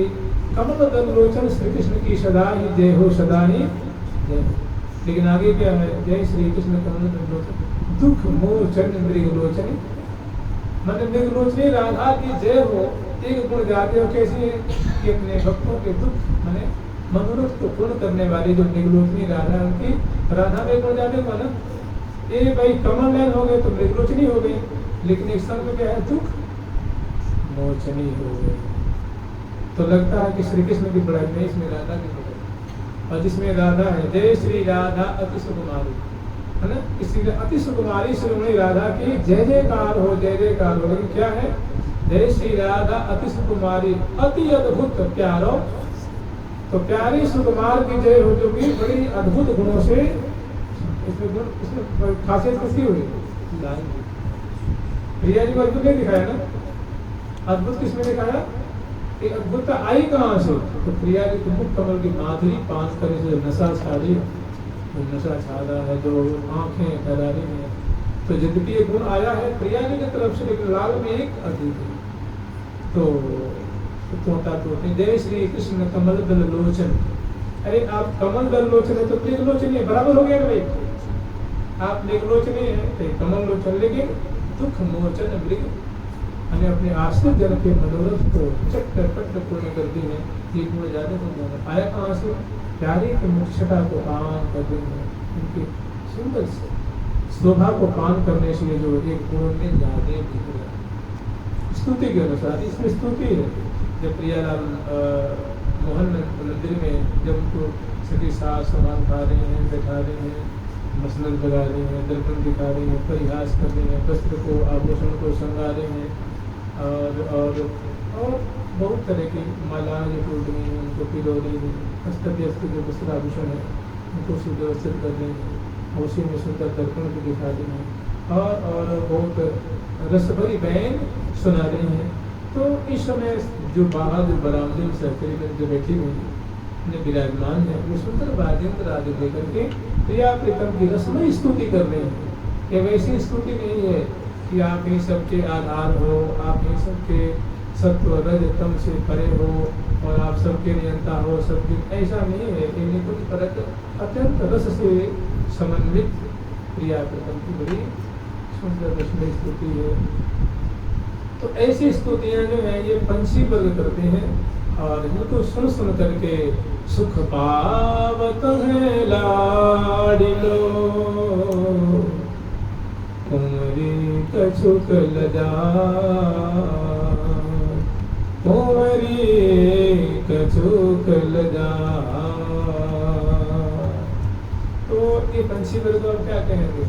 कमल दल लोचन श्री कृष्ण की सदा ही जय हो, सदा ही जय हो। लेकिन आगे क्या है, जय श्री कृष्ण कमल दल लोचन दुख मोचन मृग लोचन, मैंने मृग लोचनी राधा की जय हो। एक गुण गाते हो कैसे कि अपने भक्तों के दुख मैंने मनोरथ को पूर्ण करने वाली जो मृगलोचनी राधा की, राधा में कौन जाने वाला, ये भाई कमल नयन हो गए तो मृगलोचनी हो गई, लेकिन एक संग में क्या है, दुख मोचनी हो गई। तो लगता है कि श्री कृष्ण की बड़ाई में इसमें राधा की बड़ाई, और जिसमें राधा है, जय श्री राधा अति सुकुमारी, है ना, इसी अति सुकुमारी श्रीमणी राधा की जय जयकार हो, जय जयकार हो। लेकिन क्या है, जय श्री राधा अति सुकुमारी अति अद्भुत प्यारो, तो प्यारी सुकुमार की जय हो, जो कि बड़ी अद्भुत गुणों से, इसमें खासियत किसकी हुई, प्रिया जी को अद्भुत नहीं दिखाया ना, अद्भुत किसमें दिखाया, कि अद्भुतता आई कहाँ से, तो प्रिया जी के मुख कमल की माधुरी पान करे से नशा छाड़ी, नशा छाड़ा है, जो आंखें करारी है, तो यद्यपि ये गुण आया है प्रिया जी की तरफ से, लेकिन लाल में एक अधिक है। तो तोता तोते, जय श्री कृष्ण कमल दल लोचन, अरे आप कमल दल लोचन है तो मृगलोचनी है, बराबर हो गया ना भाई, आप मृगलोचनी है तो कमल लोचन, लेकिन दुख मोचन मृग, हमें अपने आश्रित जन के मनोरथ को चट पूर्ण कर दी है। ये गुण ज्यादा तो आया कहाँ से, प्यारे की मुक्षता को पान कर दी है, उनकी सुंदर शोभा को पान करने से जो एक गुण में ज्यादा दिख रहा, स्तुति के अनुसार इसमें स्तुति है। जब प्रियालाल मोहन मंदिर में जब उनको सभी सास सामान खा रहे हैं, बैठा रहे हैं, मसलन लगा रहे हैं, दर्पण दिखा रहे हैं, परिहास कर रहे हैं, वस्त्र को आभूषण को संगा रहे हैं, और बहुत तरह की मालाएं जो टूट रही हैं उनको पिरो रही हैं, अस्त व्यस्त जो वस्त्र आभूषण है उनको सुव्यवस्थित कर रहे हैं, उसी में सुंदर दर्पण को दिखा रहे हैं, और बहुत रस भरी बैन सुना रहे हैं। तो इस समय जो बाहर जो बरामदे सरकरी में जो बैठी हुई विराजमान है, वो सुंदर वाद्यंत्र आदि लेकर के प्रिया प्रीतम की रसमय स्तुति कर रहे हैं। ये वैसी स्तुति नहीं है कि आप ही सबके आधार हो, आप ही सबके सत्व रज तम से परे हो, और आप सबके नियंता हो, सबके, ऐसा नहीं है। इन्हें कुछ परक अत्यंत रस से समन्वित प्रिया प्रीतम की बड़ी सुंदर रसमय स्तुति है। तो ऐसी स्तुतियां जो है ये पंछी वर्ग करते हैं, और इनको सुन करके सुख पावत है लाडिलो, कुंवरी कछुक लजा, कुंवरी कछुक लजा। तो ये पंछी वर्ग आप क्या कहेंगे,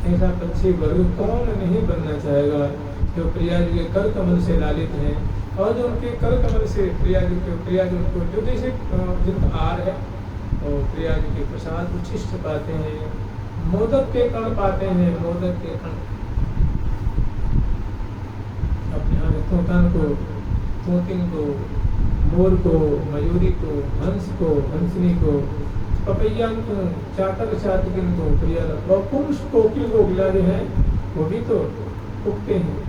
ऐसा पंछी वर्ग कौन नहीं बनना चाहेगा जो प्रिया जी के कर कमल से लालित हैं, और जो उनके कर कमल से प्रिया जी उनको जो जैसे जिनका आर है, और प्रिया जी के प्रसाद उच्छिष्ट पाते हैं, मोदक के कण पाते हैं, मोदक के कण अपने यहाँ तोतान को, तोतिन को, मोर को, मयूरी को, हंस को, हंसनी को, पपैया को, चातक चातकिन को, प्रिया, और पुरुष कोकिल कोकिला जो है वो भी तो उगते हैं।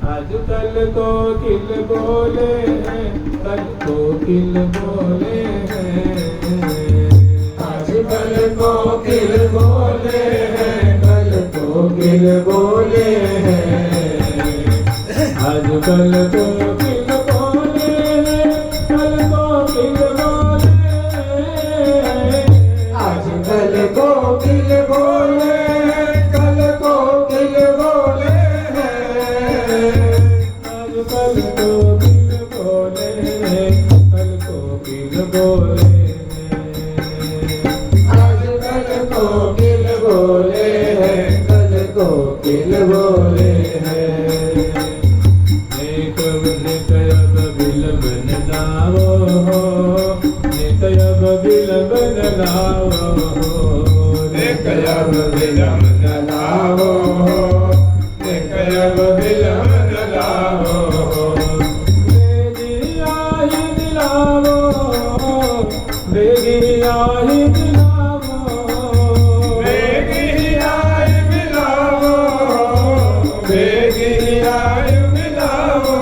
आज कल कोकिल बोले हैं, कल कोकिल बोले हैं, आज कल कोकिल बोले हैं, कल कोकिल बोले हैं, आज कल कोकिल बोले हैं, कल कोकिल बोले हैं, आज कल कोकिल बोले हैं, कल कोकिल बोले हैं, आज कल कोकिल बोले हैं, कल कोकिल बोले हैं, आज कल कोकिल बोले हैं, कल कोकिल बोले हैं। निकयब बिलबन लावो हो, निकयब बिलबन लावो हो, निकयब बिलबन लावो हो, निकयब बिलबन लावो हो, बेगी आही दिलावो, बेगी आही दिलावो, बेगी आही दिलावो, बेगी आही दिलावो,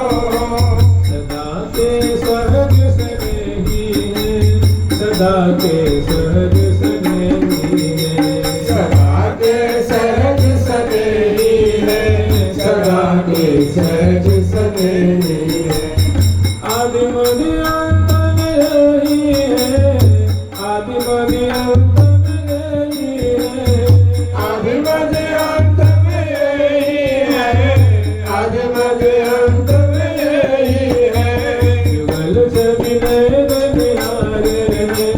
सदा के सहज स्नेही, सदा के सहज स्नेही है, सदा के सहज स्नेही है, सदा के सहज स्नेही है, आदि मध्य अंत यही अंत में यही है, आदि मध्य अंत में यही है, आदि मध्य अंत में यही है। जुगल छवि नयन निहारे हैं,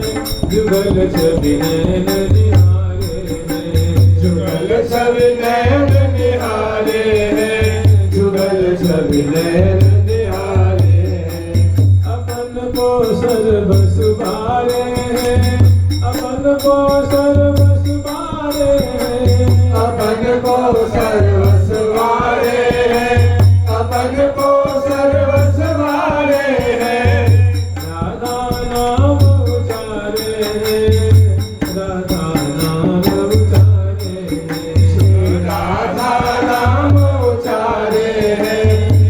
जुगल छवि नयन निहारे हैं, जुगल छवि नयन निहारे हैं, जुगल छवि नयन निहारे हैं। अपन को सर्वस बारे हैं, अपन को सर्वस बारे हैं, अपन को सर्वस वारे हैं, अपन को सर्वस वारे हैं। राधा नाम उचारे हैं, राधा नाम उचारे हैं, श्री राधा नाम उचारे हैं,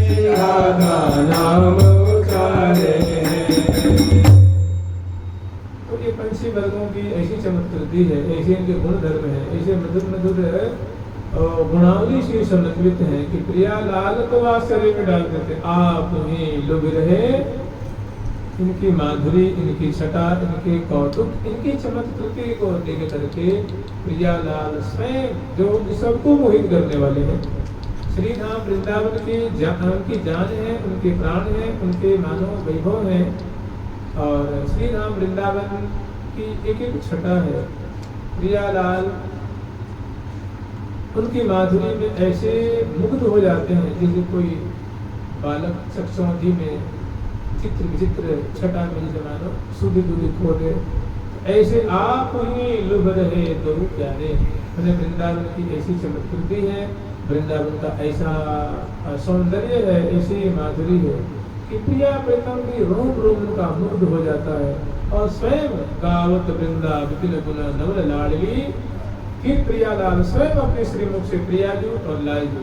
श्री राधा नाम उचारे हैं। तो ये पंछी वर्गों की ऐसी चमत्कृति है, ऐसे इनके गुण धर्म है, ऐसे मधुर मधुर गुणावली से समन्वित है कि प्रियालाल को आश्चर्य में डाल देते। आप ही लुभ रहे इनकी माधुरी, इनकी छटा, इनके कौतुक, इनकी चमत्कृति को देख करके प्रियालाल स्वयं जो सबको मोहित करने वाले हैं। श्री धाम वृंदावन की उनकी जान है, उनके प्राण है, उनके मानव वैभव है। और श्री धाम वृंदावन की एक एक छटा है। प्रियालाल उनकी माधुरी में ऐसे मुग्ध हो जाते हैं जैसे कोई बालक चक्षुमधि में चित्र विचित्र छटा में जमानो सुधि दुधि खो दे, ऐसे आप ही लुभ रहे दो प्यारे। वृंदावन की ऐसी चमत्कृति है, वृंदावन का ऐसा सौंदर्य है, ऐसी माधुरी है कि प्रिया प्रीतम की रोम रोम का मुग्ध हो जाता है। और स्वयं गावत वृंदा विपिन गुण नवल लाडली, फिर प्रियालाल स्वयं अपने श्रीमुख से प्रियाजू और लालजू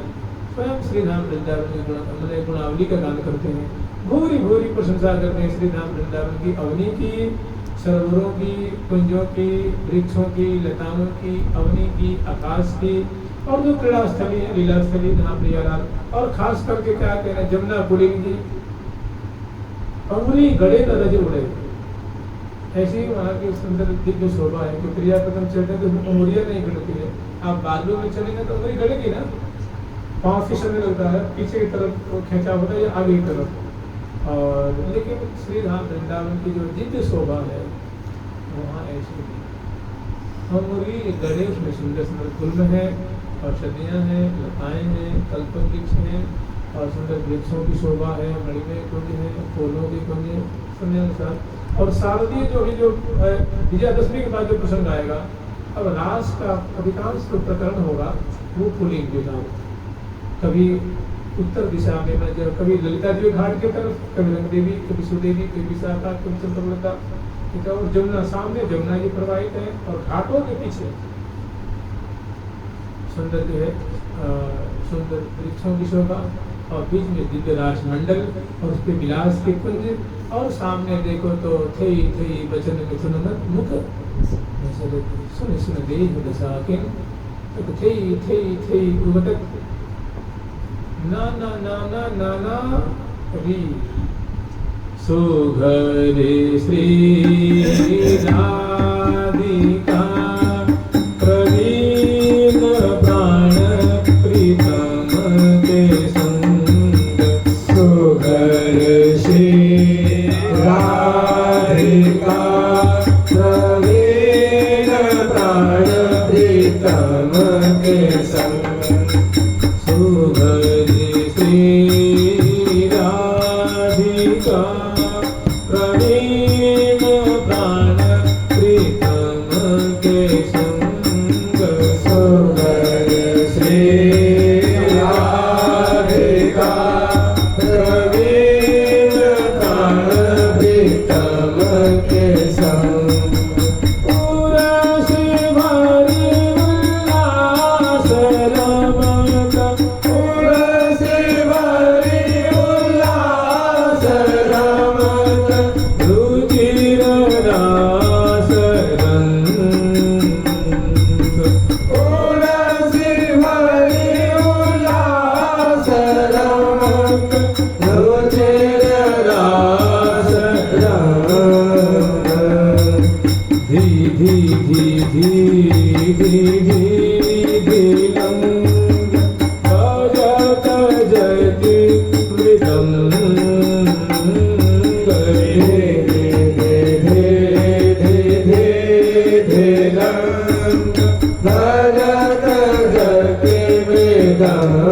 स्वयं श्रीधाम वृंदावन की गुणावली का गान करते हैं। भूरी भूरी प्रशंसा करते हैं श्रीधाम वृंदावन की, अवनी की, सरोवरों की, कुंजों की, वृक्षों की, लताओं की, अवनी की, आकाश की, और जो क्रीड़ा स्थली है, लीला स्थली जहाँ प्रियालाल, और खास करके क्या कह रहे हैं, जमुना पुलिंग जी अमरी गड़े न रज उड़े। ऐसी ही वहाँ की सुंदर दिव्य शोभा है कि प्रिया कदम चलते तो उंगलियां नहीं गड़ती है। आप बालू में चलेंगे तो उंगली गड़ेगी ना, पाँव फिसलने लगता है, पीछे की तरफ खींचा होता है या आगे की तरफ। और लेकिन श्री धाम वृंदावन की जो दिव्य शोभा है वहाँ ऐसी नहीं। उंगली गड़े उसमें सुंदर सुंदर गुल्म है, औषधियाँ हैं, लताएँ हैं, कल्प वृक्ष हैं, और सुंदर वृक्षों की शोभा है, मणिमय कुंज है, फूलों के कुंज है समय अनुसार। और शारदीय जो विजयादशमी के बाद जो प्रसंग आएगा, अब रास का अधिकांश जो प्रकरण होगा वो पुलिंग के नाम, कभी उत्तर दिशा में जब कभी ललिता जी घाट की तरफ, कभी रंग देवी, कभी सुदेवी, कभी विशाखा, कभी चंद्रलता, और जमुना सामने जमुना जी प्रवाहित है, और घाटों के पीछे सुंदर जो है सुंदर वृक्षों की शोभा, और बीच में दिव्य राजमंडल और उसके विलास के कुंज, और सामने देखो तो थई थई बचन मिथुन मुख सुन सुन दे दशाकिन, तो थई थई थई उमटक नाना नाना नाना री सुघरे श्री राधिका प्रवीण प्राण प्रीतम के संग, सुघर श्री राधिका प्रवीण प्राण प्रीतम के संग, सुघरे श्री राधिका प्रवीण प्राण प्रीतम धी धी धी धी धी धी धीरं भजत जयति मृदंग रे रे रे रे रे धीरं भजत जयति मृदंग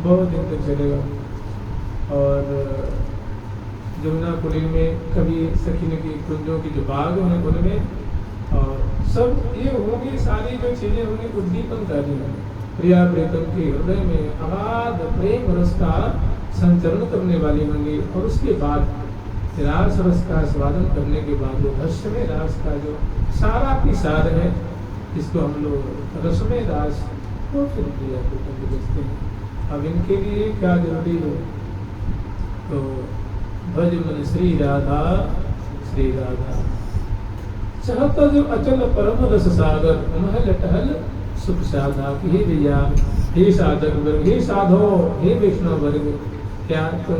बहुत दिन तक चलेगा। और जमुना कुलीन में कभी सखी की कुंजों की जो बाग हैं उनमें और सब ये होंगी, सारी जो चीजें होंगी उद्दीपनकारी होंगी, प्रिया प्रीतम के हृदय में अगाध प्रेम रस का संचरण करने वाली होंगी। और उसके बाद रास रस का स्वादन करने के बाद जो रसमय रास का जो सारा की सार है, जिसको हम लोग रसमय रास वो फिर प्रिया प्रीतम देखते हैं। अब इनके लिए क्या जरूरी है, तो भज मन श्री राधा श्री राधा चाहत जो अचल परम रस सागर महल टहल सुख साधा। हे भैया, हे साधक वर्ग, हे साधो, हे वैष्णव वर्ग, क्या तुम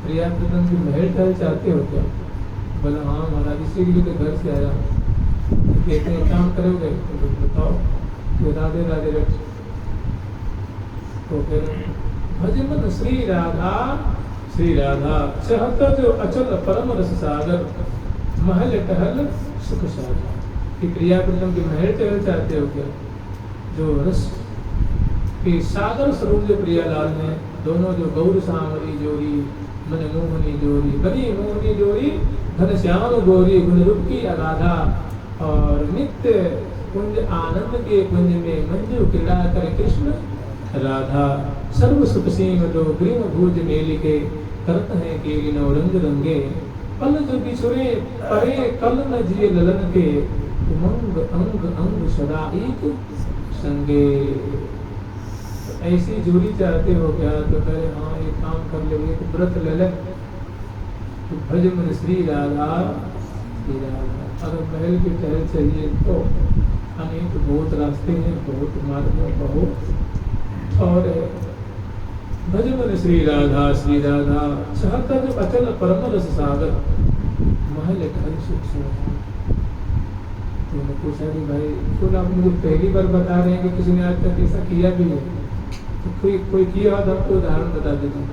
प्रिया प्रीतम की महल टहल चाहते हो क्या? बोला हाँ महाराज, इसीलिए तो घर से आया हूँ। कहते हैं काम करोगे तो बताओ, तो राधे राधे रख। तो फिर भज मन श्री राधा श्री राधा चाहत जो अचल परम रस सागर महल टहल सुख साधा। कि प्रिया प्रीतम की महल टहल चाहते हो क्या? जो रस के सागर स्वरूप जो प्रियालाल ने दोनों जो गौर सामरी जोड़ी, मन मोहनी जोड़ी, बनी मोहनी जोड़ी, घन श्याम गौरी गुण रूप की अगाधा। और नित्य कुंज आनंद के कुंज में मंजू क्रीड़ा करे कृष्ण राधा। सर्व सुख सीम दो ग्रीव भूज मेली के करत हैं केली नौ रंग रंगे। पल जो बिछुरे परे कल न जिए ललन के, उमंग अंग अंग सदा एक संगे। ऐसी जोड़ी चाहते हो क्या? तो कहे हाँ ये काम कर ले, एक व्रत ले ले, तो भज मन श्री राधा श्री राधा। अगर महल की टहल चाहिए तो अनेक बहुत रास्ते हैं, बहुत मार्ग है, बहुत और भज मन श्री राधा श्री राधा चाहता जो अचल परम रस सागर महल टहल सुख साधा। तो मैंने पूछा कि भाई खुद आप मुझे पहली बार बता रहे हैं कि किसी ने आज तक ऐसा किया भी है, तो कोई किया हो तो आपको उदाहरण बता देता हूँ,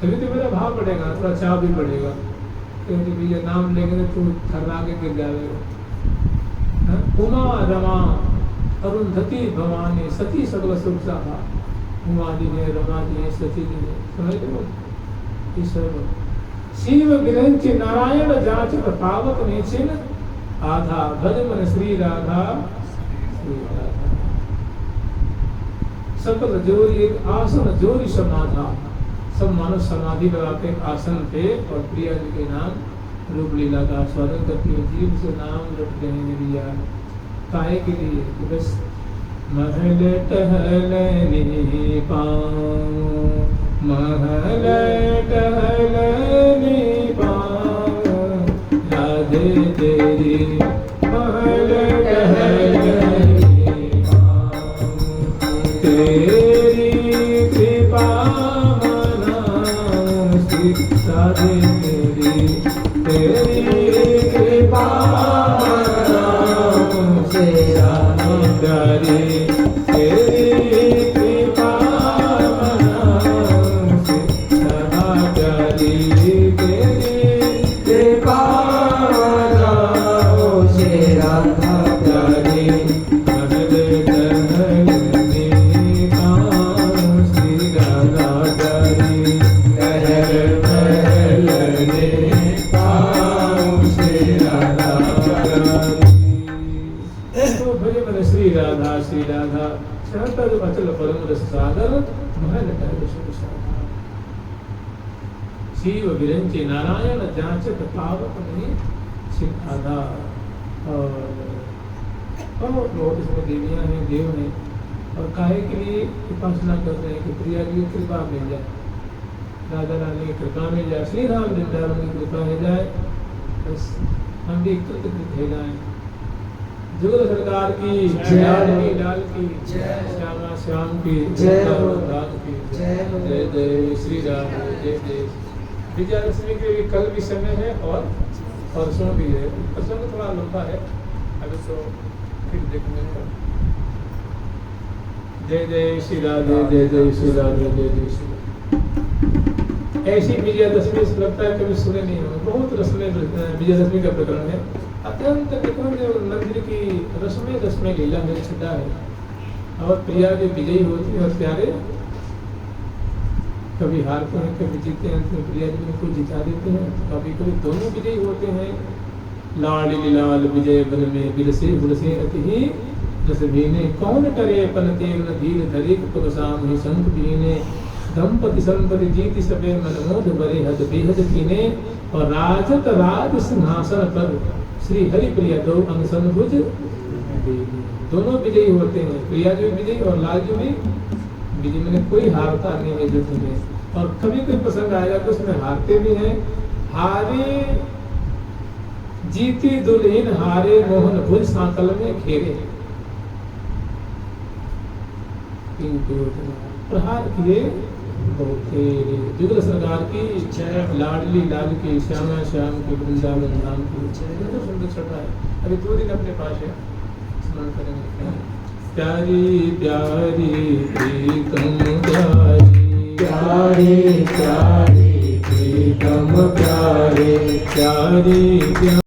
तभी तो मेरा भाव बढ़ेगा, थोड़ा चाव भी बढ़ेगा। क्योंकि भैया नाम लेंगे तो थर्रा के गिर जाएगा। उमा रमा अरुंधति भवानी सती सर्व सुख साहा। उमा जी है, रमा जी है, सती जी है, समझते हो? ईश्वर शिव विरंच नारायण जाचक पावक नेचिन आधा। भज मन श्री राधा श्री राधा। सकल जोरी एक आसन जोरी समाधा। सब मानव समाधि लगाते आसन पे और प्रिया जी के नाम रूप लीला का आस्वादन करती है। जीव से नाम रट रहे हैं रिया काहे के लिए? बस महल टहलने पाऊं, महल टहलने पाऊं, राधे तेरी महल टहलने पाऊं, तेरी कृपा तेरी कृपा से प्यारी तेरी कृपा से सदा प्यारी तेरी कृपा से राधा प्यारी श्री राधा प्यारी तो भले मन श्री राधा शरतर अचल परम रस सागर महल शिव विरंचे नारायण जांचत पावक नहीं सिखाधा। और बहुत इसमें देवियां हैं, देव हैं, और काहे के लिए उपासना कर रहे हैं कि प्रिया की कृपा मिल जाए, राधा रानी की कृपा मिल जाए, श्री राम वृंदावन की कृपा मिल जाए, बस हम भी कृतकृत हो जाए। जुगल सरकार की लाल की श्यामा श्याम की राम की जय जय श्री राम जय जय। विजयादशमी के भी कल भी समय है और परसों भी है। परसों तो थोड़ा लंबा है, अभी तो फिर देखने का। जय जय श्री राधे जय जय श्री राधे जय जय श्री। ऐसी विजयादशमी से लगता है कभी सुने नहीं हो, बहुत रसमय विजयादशमी का प्रकरण है, अत्यंत नंद की रसमय लीला है, छटा है। और प्रिया जो विजयी होती है और प्यारे कभी हारते हैं कभी जीतते हैं, तो प्रिया जी को जिता देते हैं, कभी कभी दोनों विजयी होते हैं। लाल लाल विजय बन में बिलसे अति ही रस भीने, कौन करे पन तेग धीर धरे पगसाम ही संत भीने। दंपति संपति जीति सबे मनमोध बरे हद बेहद कीने, और राजत राज सिंहासन पर श्री हरि प्रिया दो अंगसन भुज। दोनों विजयी होते हैं, प्रिया जी विजयी और लाल जी भी विजय, मैंने कोई हारता नहीं है युद्ध में। और कभी कोई प्रसंग आएगा तो उसमें हारते भी हैं। हारे जीती दुल्हीन हारे मोहन भुज सांकल में घेरे, प्रहार किए बहुत जुगल सरकार की लाडली लाल की श्यामा श्याम की वृंदावन धाम की तो सुंदर छटा है। अभी 2 दिन अपने पास है, स्मरण करेंगे। प्यारी प्यारी प्रीतम प्यारी प्यारी प्यारी प्रीतम प्यारे प्यारी